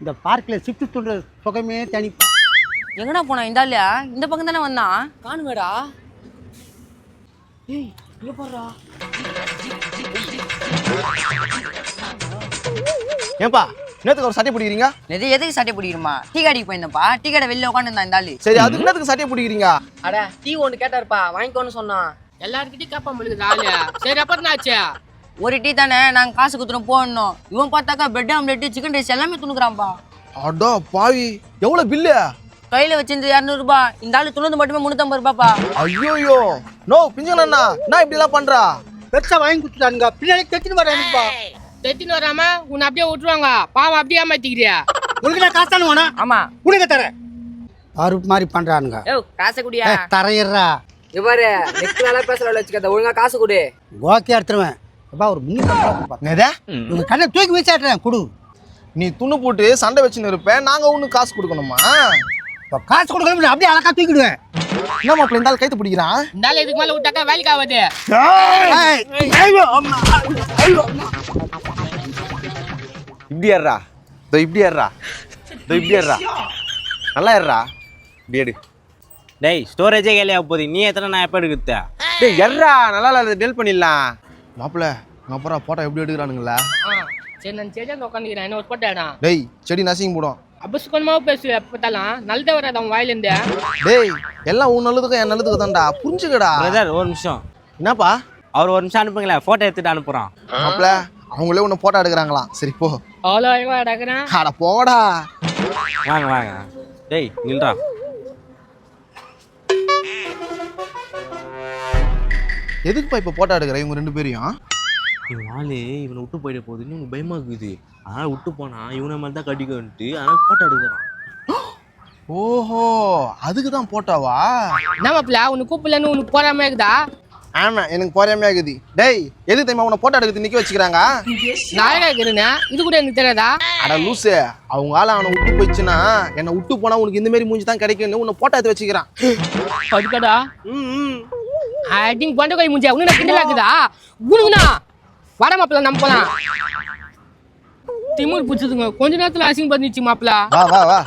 இந்த பார்க்கில் சிப்ஸ் துண்டுற சுகமே தனிப்பா. எங்கடா போனா இந்த ஆளு இந்த பக்கம் தானே வந்தான் காணுமேடா ஏய் இங்க பாருடா ஏன்பா நேத்துக்கு ஒரு சட்டை பிடிக்கிறீங்க எதுக்கு சட்டை பிடிக்கிறமா டீ கடைக்கு போயிருந்தப்பா டீ கடை வெளில உட்காந்துருந்தான் இந்த ஆளு சரி அதுக்கு நேத்துக்கு சட்டை பிடிக்கிறீங்க அட டீ ஒன்று கேட்டாருப்பா வாங்கிக்கோன்னு சொன்னான் எல்லாருக்கிட்டையும் கேப்பா முழுக்குது ஆளு சரி அப்புறம் ஆச்சு ஒரு டீ தானே நாங்கள் காசு கொடுத்துரும் போடணும் இவன் பார்த்தாக்கா பிரெட் ஆம்லெட்டு சிக்கன் ரைஸ் எல்லாமே துணுக்குறான்ப்பா அடா பாவி எவ்வளவு பில்லு கையில் வச்சிருந்து 200 ரூபாய் இந்த ஆளு துணுது மட்டுமே 350 ரூபாப்பா ஐயோ நோ பிஞ்சனா நான் இப்படி எல்லாம் பண்றா பெருசா வாங்கி கொடுத்துட்டானுங்க பின்னாடி தைச்சிட்டு வரானுப்பா தெத்தின்னு வராம உன்னை அப்படியே விட்டுருவாங்க பாவம் அப்படியே ஏமாத்திக்கிறியா உனக்கு நான் காசு தானே வேணும் ஆமா உனக்கு தரேன் அறுப்பு மாதிரி பண்றானுங்க ஏ காசை குடியா தரையிடுறா இவரு நெக்ஸ்ட் வேலை பேசுற வச்சுக்கத ஒழுங்கா காசு கொடு ஓகே எடுத்துருவேன் அப்பா ஒரு நேதா உங்க கண்ணை தூக்கி வீசாட்டுறேன் கொடு நீ துணு போட்டு சண்டை வச்சுன்னு இருப்பேன் நாங்க ஒண்ணு காசு கொடுக்கணுமா இப்போ காசு கொடுக்கணும் அப்படியே அழகா தூக்கிடுவேன் என்ன மாப்பிள்ள இந்த ஆள் கைத்து பிடிக்கிறான் இந்த ஆளு இதுக்கு மேல விட்டாக்கா வேலைக்கு ஆகாது இப்படி ஏறா இப்படி ஏறா இப்படி ஏறா நல்லா ஏறா இப்படி எடு டேய் ஸ்டோரேஜே கேலியா போகுது நீ எத்தனை நான் எப்போ எடுக்குது டேய் எர்ரா நல்லா இல்லை டெல் பண்ணிடலாம் மாப்பிள்ள அப்புறம் போட்டோ எப்படி எடுக்கிறானுங்களா சரி நான் செடி அந்த உட்காந்துக்கிறேன் என்ன ஒரு போட்டேடா டேய் செடி நசிங்க போடும் அபசுக்கமாக பேசுவேன் எப்பத்தாலும் நல்லதே வராது அவன் வாயிலேருந்து டேய் எல்லாம் உன் நல்லதுக்கும் என் நல்லதுக்கு தான்டா புரிஞ்சுக்கடா பிரதர் ஒரு நிமிஷம் என்னப்பா அவர் ஒரு நிமிஷம் அனுப்புங்களேன் ஃபோட்டோ எடுத்துட்டு அனுப்புகிறோம் மாப்பிள்ள அவங்களே ஒன்று போட்டோ எடுக்கிறாங்களாம் சரி போ அவ்வளோ அடக்குறேன் அட போடா வாங்க வாங்க டேய் நில்றா எதுக்குப்பா இப்போ போட்டோ எடுக்கிற இவங்க 2 பேரையும் இவன் ஆளு இவனை விட்டு போயிட போகுதுன்னு இவனுக்கு பயமா இருக்குது அதனால் விட்டு போனா இவனை மாதிரி தான் கடிக்கன்ட்டு அதனால் போட்டோ எடுக்கிறான் ஓஹோ அதுக்கு தான் போட்டோவா என்ன மாப்பிள்ள உனக்கு கூப்பிடலன்னு உனக்கு போறாம இருக்குதா ஆமா எனக்கு போறாமையா இருக்குது டேய் எது தெரியுமா உன்னை போட்டோ எடுக்கிறது நிக்க வச்சுக்கிறாங்க நான் இருக்கிறேன்னா இது கூட எனக்கு தெரியாதா அட லூசு அவங்க ஆள அவனை விட்டு போயிடுச்சுன்னா என்னை விட்டு போனா உனக்கு இந்த மாதிரி மூஞ்சி தான் கிடைக்கும்னு உன்னை போட்டோ எடுத்து வச்சுக்கிறான் அதுக்கடா அடிங் பண்ட கை மூஞ்சியா உனக்கு கிண்டலா இருக்குதா உனக்குண்ணா வர மாப்பிள்ள நம்ம போலாம் திமுர் பிடிச்சதுங்க கொஞ்ச நேரத்துல அசிங்க பண்ணிச்சு மாப்பிள்ள வா வா வா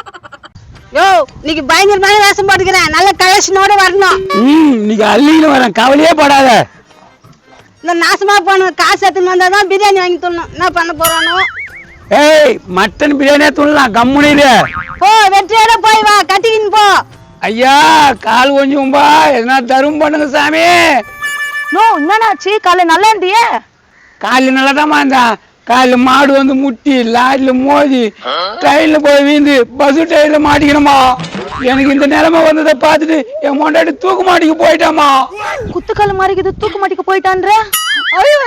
யோ இன்னைக்கு பயங்கரமான வேஷம் போட்டுக்கிறேன் நல்ல கலெக்ஷனோட வரணும் இன்னைக்கு அள்ளின்னு வரேன் கவலையே படாத இந்த நாசமா போன காசு எடுத்துன்னு வந்தா தான் பிரியாணி வாங்கி தரணும் என்ன பண்ண போறானோ ஏய் மட்டன் பிரியாணியே துள்ளலாம் கம்முனிடு போ வெற்றியோட போய் வா கட்டிக்கின்னு போ ஐயா கால் கொஞ்சம்பா எதனா தரும் பண்ணுங்க சாமி நோ என்னன்னாச்சு காலை நல்லா இருந்தியே காலையில் நல்லா தான் இருந்தான் காலையில் மாடு வந்து முட்டி லாரியில் மோதி ட்ரெயினில் போய் வீந்து பஸ்ஸு டயரில் மாட்டிக்கணுமா எனக்கு இந்த நிலைமை வந்ததை பார்த்துட்டு என் மொண்டாடி தூக்கு மாட்டிக்கு போயிட்டாமா குத்துக்கால மாறிக்குது தூக்கு மாட்டிக்க போயிட்டான்ற ஐயோ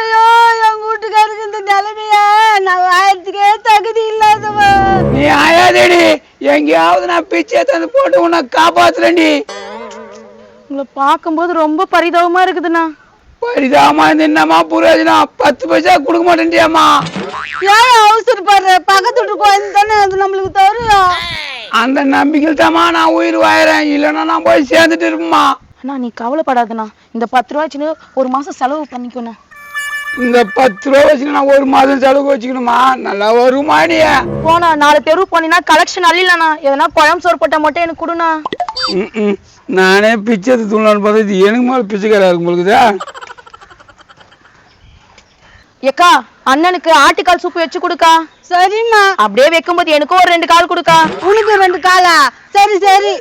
எங்க வீட்டுக்காருக்கு இந்த நிலைமைய நான் வாயத்துக்கே தகுதி இல்லாதவ நீ ஆயாதேடி எங்கேயாவது நான் பிச்சை தந்து போட்டு உன்னை காப்பாத்துறேன்டி உங்களை பார்க்கும்போது ரொம்ப பரிதாபமா இருக்குதுண்ணா பரிதாபமா இருந்து என்னமா புரோஜனம் 10 பைசா கொடுக்க மாட்டேன்டியாமா ஏன் அவசரப்படுற பக்கத்து வீட்டு கோயில் தானே அது நம்மளுக்கு தரும் அந்த நம்பிக்கையில் தாமா நான் உயிர் வாயிறேன் இல்லைன்னா நான் போய் சேர்ந்துட்டு இருப்பேம்மா அண்ணா நீ கவலைப்படாதண்ணா இந்த 10 ரூபாய்ச்சுன்னு ஒரு மாசம் செலவு பண்ணிக்கணும் இந்த 10 ரூபா வச்சு நான் ஒரு மாதம் செலவு வச்சுக்கணுமா நல்லா வருமாடிய போனா 4 தெரு போனீங்கன்னா கலெக்ஷன் அள்ளிலண்ணா எதனா குழம்பு சோறு போட்டா மட்டும் எனக்கு கொடுண்ணா நானே பிச்சை தூளான்னு பார்த்தா இது எனக்கு மேலே பிச்சைக்காரா இருக்கும் பொழுதுதா ஏக்கா அண்ணனுக்கு ஆட்டுக்கால் சூப்பு வச்சு கொடுக்கா சரிம்மா அப்படியே வைக்கும்போது எனக்கும் ஒரு 2 கால் கொடுக்கா உனக்கு 2 காலா சரி சரி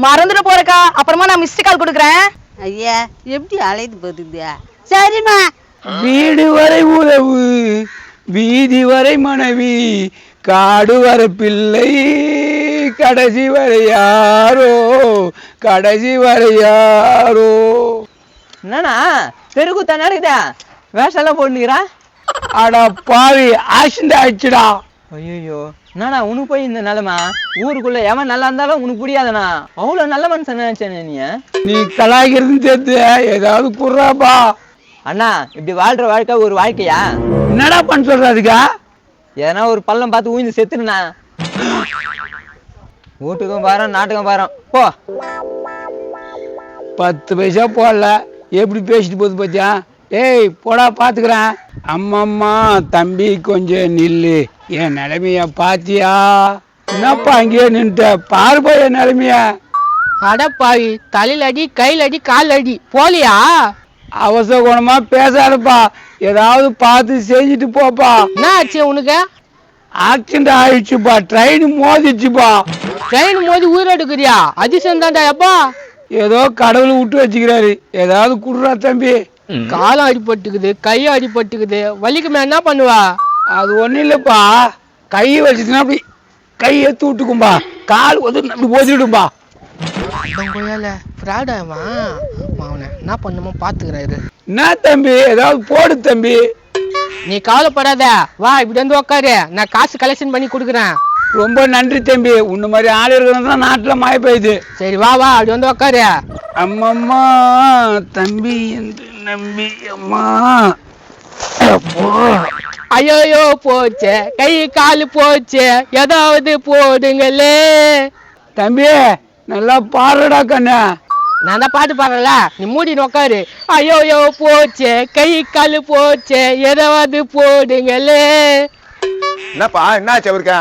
மறந்துட போறக்கா அப்புறமா நான் மிஸ்டு கால் கொடுக்குறேன் ஐயா எப்படி அழைத்து போகுது சரிம்மா வீடு வரை உறவு வீதி வரை மனைவி காடு வர பிள்ளை கடைசி வரை யாரோ கடைசி வரை யாரோ என்னண்ணா தெருக்கூத்தா இருக்குதா வேஷம் எல்லாம் போட்டுக்கிறா அட பாவி ஆக்சிடென்ட் ஆயிடுச்சுடா ஐயோ என்னண்ணா உனக்கு போய் இந்த நிலைமை ஊருக்குள்ள எவன் நல்லா இருந்தாலும் உனக்கு புரியாதண்ணா அவ்வளோ நல்ல மனுஷன் நினைச்சேன் நீ கலாய்க்கிறதுன்னு தெரிஞ்சு ஏதாவது குர்றாப்பா அண்ணா இப்படி வாழ்ற வாழ்க்கை ஒரு வாழ்க்கையா என்னடா பண்ண சொல்ற அதுக்கா எதனா ஒரு பள்ளம் பார்த்து ஊய்ந்து செத்துருண்ணா வீட்டுக்கும் பாரோம் நாட்டுக்கும் பாரோம் போ 10 பைசா போடல எப்படி பேசிட்டு போகுது பாத்தியா ஏய் போடா பாத்துக்கிறேன் அம்மம்மா தம்பி கொஞ்சம் நில்லு என் நிலைமைய பாத்தியா என்னப்பா அங்கேயே நின்ட்ட பாருப்பா என் நிலைமைய. அட பாவி, தலையில அடி, கையில் அடி, கால் அடி, போலியா? அவசர குணமா பேசாதப்பா, ஏதாவது பார்த்து செஞ்சுட்டு போப்பா. என்ன ஆச்சு உனக்கு? ஆக்சிடென்ட் ஆயிடுச்சுப்பா, ட்ரெயின் மோதிச்சுப்பா. ட்ரெயின் மோதி உயிர் எடுக்கிறியா? அதிசயம் தான்டா எப்பா. ஏதோ கடவுள் விட்டு வச்சுக்கிறாரு, ஏதாவது குடுறா தம்பி. காலம் அடிபட்டுக்குது, கையும் அடிபட்டுக்குது, வலிக்குமே என்ன பண்ணுவா? அது ஒன்றும் இல்லைப்பா, கையை வச்சுச்சுன்னா அப்படி கை எடுத்து விட்டுக்கும்பா, கால் வந்து அப்படி போதிடும்பா. என்ன பண்ணுமோ பாத்துக்கிறாரு. என்ன தம்பி, ஏதாவது போடு தம்பி. நீ கவலைப்படாத, வா இப்படி வந்து உக்காரு, நான் காசு கலெக்ஷன் பண்ணி கொடுக்குறேன். ரொம்ப நன்றி தம்பி, உன்ன மாதிரி ஆள் இருக்கிறது தான் நாட்டில் மாய போயிடுது. சரி வா வா அப்படி வந்து உக்காரு. அம்மம்மா தம்பி என்று நம்பி அம்மா. ஐயோ போச்சே, கை காலு போச்சே, ஏதாவது போடுங்களே. தம்பி நல்லா பாடுறடா கண்ணா. நான் தான் பாட்டு பாடுறல, நீ மூடின்னு உக்காரு. ஐயோ போச்சே, கை காலு போச்சே, ஏதாவது போடுங்களே. என்னப்பா என்னாச்சு அவருக்கா?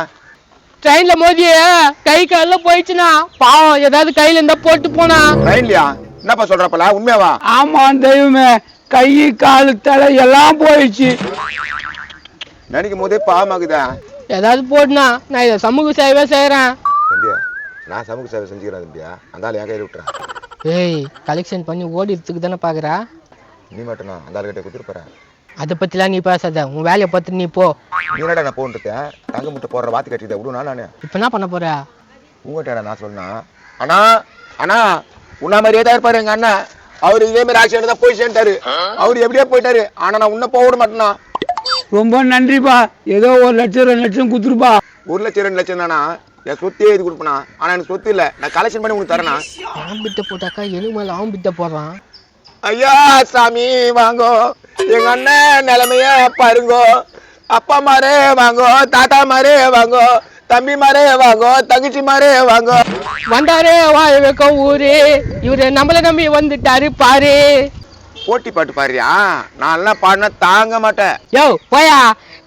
ட்ரெயின்ல மோதி கை கால போயிடுச்சுனா பாவம், ஏதாவது கையில இருந்தா போட்டு போனா. ட்ரெயின்லயா? என்னப்பா சொல்றப்பல, உண்மையாவா? ஆமா தெய்வமே, கை காலு தலை எல்லாம் போயிடுச்சு. நினைக்கும் போதே பாவமாகுதா? ஏதாவது போடுனா நான் இதை சமூக சேவை செய்யறேன். தம்பியா, நான் சமூக சேவை செஞ்சுக்கிறேன் தம்பியா, அந்த ஆள் என் கையில் விட்டுறேன். ஏய், கலெக்ஷன் பண்ணி ஓடிறதுக்கு தானே பாக்குறா? நீ மட்டும் அந்த ஆள் கிட்ட கொடுத்துருப்பேன். அதை பத்திலாம் நீ பேசாத, உன் வேலையை பார்த்து நீ போ. நீ என்னடா நான் போன்றிருக்கேன், தங்க முட்டை போடுற வாத்தி கட்டிட்ட விடுனா நானு. இப்ப என்ன பண்ண போற? உங்கள்கிட்ட நான் சொன்னா, அண்ணா அண்ணா உன்ன மாதிரியே தான் இருப்பாரு எங்க அண்ணன். அவரு இதே மாதிரி ஆக்சிடென்ட் தான் போய் சேர்ந்தாரு, அவரு எப்படியே போயிட்டாரு. ஆனா நான் உன்ன போக விட மாட்டேனா. ரொம்ப நன்றிப்பா, ஏதோ 1 லட்சம் 2 லட்சம் கொடுத்துருப்பா. 1 லட்சம் 2 லட்சம் தானா? என் சொத்தே இது கொடுப்பனா? ஆனா எனக்கு சொத்து இல்ல, நான் கலெக்ஷன் பண்ணி உனக்கு தரேனா? அவன் பிட்ட போட்டாக்கா எனக்கு மேல அவன் பிட்ட போடுறான். ஐயா சாமி வாங்கோ, எங்க அண்ணன் நிலைமைய பாருங்கோ. அப்பா மாரே வாங்கோ, தாத்தா மாரே வாங்கோ, தம்பி மாரே வாங்கோ, தங்கச்சி மாரே வாங்கோ. வந்தாரே வாழ வைக்க ஊரு, இவரு நம்மள நம்பி வந்துட்டாரு பாரு. போட்டி பாட்டு பாடுறியா? நான் எல்லாம் பாடினா தாங்க மாட்டேன். யோ போயா,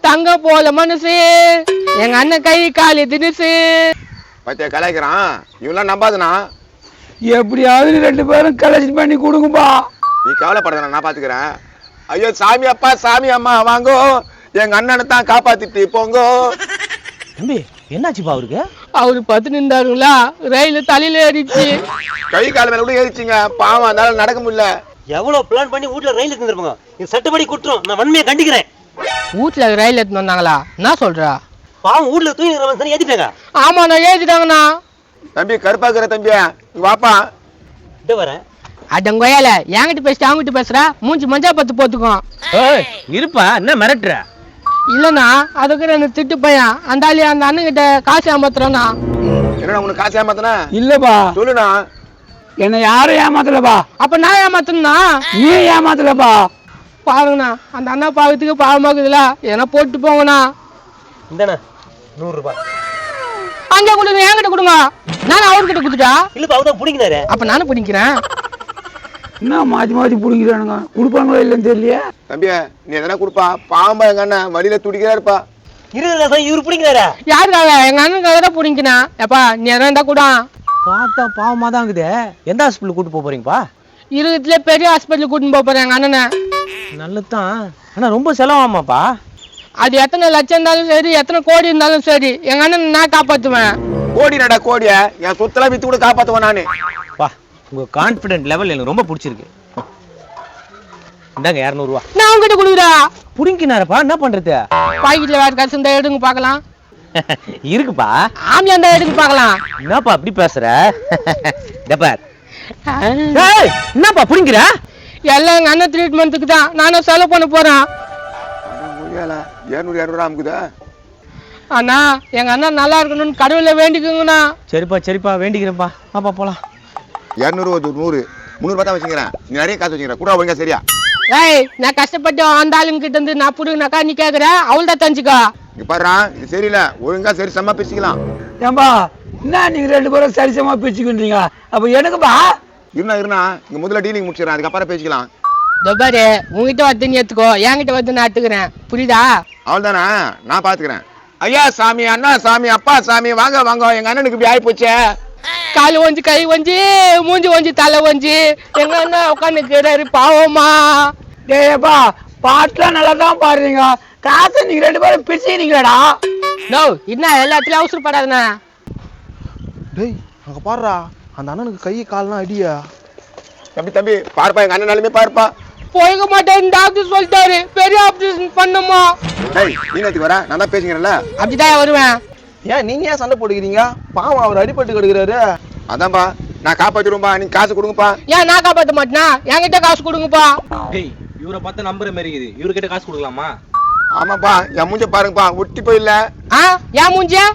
தங்க போல மனசு, எங்க அண்ணன் கை காலு தினுசு. பத்தியா கலாய்க்கிறான், இவெல்லாம் நம்பாதுனா. எப்படியாவது 2 பேரும் கலெக்ஷன் பண்ணி கொடுங்கப்பா. நீ கவலைப்படாத, நான் பாத்துக்கிறேன். ஐயோ சாமி அப்பா சாமி அம்மா வாங்கோ, எங்க அண்ணனை தான் காப்பாத்திட்டு போங்கோ. தம்பி என்னாச்சுப்பா அவருக்கு? அவரு பத்து நின்றாருங்களா, ரயில் தலையில ஏறிச்சு. கை கால் மேல கூட ஏறிச்சிங்க, பாவம் அதனால நடக்க முடியல. எவ்வளவு பிளான் பண்ணி வீட்டுல ரயில் எடுத்துருப்பாங்க, இது சட்டப்படி குற்றம், நான் வன்மையை கண்டிக்கிறேன். வீட்டுல ரயில் எடுத்து வந்தாங்களா? என்ன சொல்றா? பாவம் வீட்டுல தூங்கி ஏத்திட்டாங்க. ஆமா நான் ஏத்திட்டாங்கண்ணா. தம்பி கருப்பாக்குற தம்பியா, வாப்பா இத வரேன். அடங்கோயால என்கிட்ட பேசிட்டு அவங்ககிட்ட பேசுற, மூஞ்சி மஞ்சா பத்து போத்துக்கும். இருப்பா, என்ன மிரட்டுற? இல்லண்ணா, அதுக்கு என்ன திட்டு பையன், அந்த ஆளு அந்த அண்ணன் கிட்ட காசு ஏமாத்துறானா. என்ன உனக்கு காசு ஏமாத்தனா? இல்லப்பா, சொல்லுண்ணா. என்ன யாரும் ஏமாத்தலப்பா. அப்ப நான் ஏமாத்தணும்னா? நீ ஏமாத்தலப்பா. பாருங்கண்ணா, அந்த அண்ணா பாவத்துக்கு பாவமாக்குதுல, ஏன்னா போட்டு போங்கண்ணா. இந்தண்ணா 100 ரூபாய். அங்க கொடுங்க, என்கிட்ட கொடுங்க. நானும் அவர்கிட்ட கொடுத்துட்டா? இல்லப்பா அவதான் பிடிக்கிறாரு. அப்ப நானும் பிடிக்கிறேன். என்ன மாத்தி மாத்தி பிடிக்கிறானுங்க, கொடுப்பாங்களோ இல்லைன்னு தெரியலையே. தம்பியா நீ எதனா கொடுப்பா, பாம்பா எங்க அண்ணன் வழியில துடிக்கிறாருப்பா. இவரு பிடிக்கிறாரா? யாருக்காக? எங்க அண்ணனுக்காக தான் பிடிக்கணும். எப்பா நீ எதனா இருந்தா கூட. பார்த்தா பாவமா தான் இருக்குது. எந்த ஹாஸ்பிட்டல் கூட்டு போறீங்கப்பா? இருபத்துல பெரிய ஹாஸ்பிட்டல் கூட்டின்னு போறேன் எங்க அண்ணனை. நல்லதான், ஆனா ரொம்ப செலவாமாப்பா. அது எத்தனை லட்சம் இருந்தாலும் சரி, எத்தனை கோடி இருந்தாலும் சரி, எங்க அண்ணன் நான் காப்பாத்துவேன். கோடி நடா கோடிய என் சொத்தெல்லாம் வித்து கூட காப்பாத்துவேன் நானு. பா, உங்க கான்பிடன்ட் லெவல் எனக்கு ரொம்ப பிடிச்சிருக்கு. இந்தாங்க 200 ரூபாய். நான் உங்ககிட்ட கொடுக்குறா. புடிங்கினாரப்பா, என்ன பண்றது? பாக்கெட்ல வேற காசு இருந்தா எடுங்க பாக்கலாம். இருக்குப்பா. ஆம்ல இருந்தா எடுங்க பாக்கலாம். என்னப்பா அப்படி பேசுற? டப்பார். என்னப்பா புடிங்கிற? எல்லாம் எங்க அண்ணன் ட்ரீட்மெண்ட்டுக்கு தான், நானும் செலவு பண்ண போறேன். 200 அமுக்குதா? அண்ணா எங்க அண்ணன் நல்லா இருக்கணும்னு கடவுளை வேண்டிக்குங்கண்ணா. சரிப்பா வேண்டிக்கிறேன்ப்பா. பாப்பா போலாம். 200 100 300 தான் வச்சுக்கிறேன். நீ நிறைய காசு வச்சுக்கிறேன் கூட ஒழுங்கா சரியா? ஏய், நான் கஷ்டப்பட்டு அந்த ஆளுங்க கிட்ட இருந்து நான் புடுங்கனாக்கா நீ கேக்குற, அவள் தான் தெரிஞ்சுக்கோ. இங்க பாருடா, இது சரியில்ல, ஒழுங்கா சரி சமமா பேசிக்கலாம். ஏம்பா என்ன நீங்க 2 பேரும் சரிசமா பேசிக்கின்றீங்க, அப்ப எனக்குப்பா? இருந்தா இங்க முதல்ல டீலிங் முடிச்சிடறேன், அதுக்கப்புறம் பேசிக்கலாம். பாரு, உங்ககிட்ட வந்து நீ எடுத்துக்கோ, என்கிட்ட வந்து நான் எடுத்துக்கிறேன், புரியுதா? அவள் தானே, நான் பாத்துக்கிறேன். ஐயா சாமி, அண்ணா சாமி, அப்பா சாமி, வாங்க வாங்க. எங்க அண்ணனுக்கு இப்படி ஆகி போச்சே. கால் ஒஞ்சி கை ஒஞ்சி மூஞ்சி ஒஞ்சி தலை ஒஞ்சி எங்க அண்ணா உட்காந்துக்கிறாரு பாவமா. டேப்பா பாட்டுலாம் நல்லா தான் பாடுறீங்க, காசை நீங்க 2 பேரும் பிரிச்சுக்கிறீங்களாடா? நோ என்ன எல்லாத்துலயும் அவசரப்படாதுண்ணா. டேய் அங்க பாருடா, அந்த அண்ணனுக்கு கை கால்லாம் அடியா. தம்பி தம்பி பாருப்பா, எங்க அண்ணன் நிலைமை பாருப்பா. போய்க்க மாட்டேன் டாக்டர் சொல்லிட்டாரு, பெரிய ஆபரேஷன் பண்ணுமா. டேய் நீ நேத்து வர, நான் தான் பேசுகிறேன்ல. அப்படிதான் வருவேன். ஏன் நீங்க ஏன் சண்டை போட்டுக்கிறீங்க? பாவம் அவர் அடிபட்டு கிடக்குறாரு. அதான்பா நான் காப்பாத்திடுவேன்பா, நீங்க காசு கொடுங்கப்பா. ஏன் நான் காப்பாற்ற மாட்டேனா? என்கிட்ட காசு கொடுங்கப்பா. டேய் இவரை பார்த்தா நம்புற மாதிரி இருக்குது, இவர்கிட்ட காசு கொடுக்கலாமா? ஆமாப்பா, என் மூஞ்ச பாருங்கப்பா, ஒட்டி போயில்ல. ஏன் மூஞ்சியா?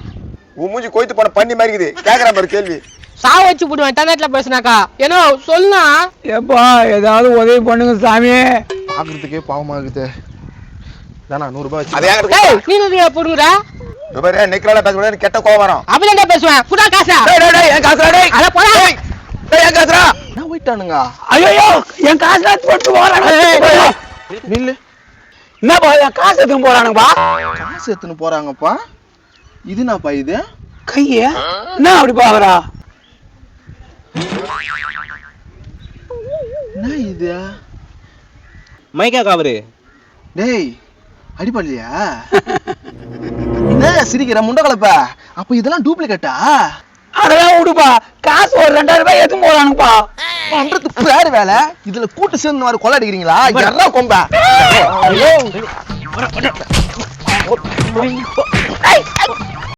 உன் மூஞ்சி கோய்த்து போன பண்ணி மாதிரி இருக்குது. கேக்குறேன் பாரு கேள்வி. சாவ வச்சு போடுவேன் தன்னத்துல பேசுனாக்கா. ஏன்னா சொல்லுனா ஏப்பா ஏதாவது உதவி பண்ணுங்க சாமி. பாக்குறதுக்கே பாவமா இருக்குது. தானா 100 ரூபாய் அதே நீ நிறைய போடுங்கற. பாரு நெக்ரால பேசக்கூடாது, கெட்ட கோவம் வரும். அப்படிதான் பேசுவேன். குடா காசா. டேய் டேய் டேய் என் காசுடா டேய். அட போடா. டேய் என் காசுடா. நான் போயிட்டானுங்க. ஐயோ என் காசுலாம் போட்டு போறாங்க. நில்லு. என்னப்பா என் காசு எடுத்து போறானுங்கப்பா? காசு எடுத்துன்னு போறாங்கப்பா. இது என்னப்பா இது? கைய என்ன அப்படி பாக்குறா? என்ன இது? மைக்கா காவரு. டேய் அடிப்படலையா? என்ன சிரிக்கிற முண்டை கலப்ப? அப்ப இதெல்லாம் டூப்ளிகேட்டா? அதெல்லாம் விடுப்பா, காசு ஒரு 2000 ரூபாய் எடுத்து போறானுங்கப்பா. பண்றது பேர் வேலை. இதுல கூட்டு சேர்ந்து மாதிரி கொலை அடிக்கிறீங்களா? எறா கொம்ப. ஐயோ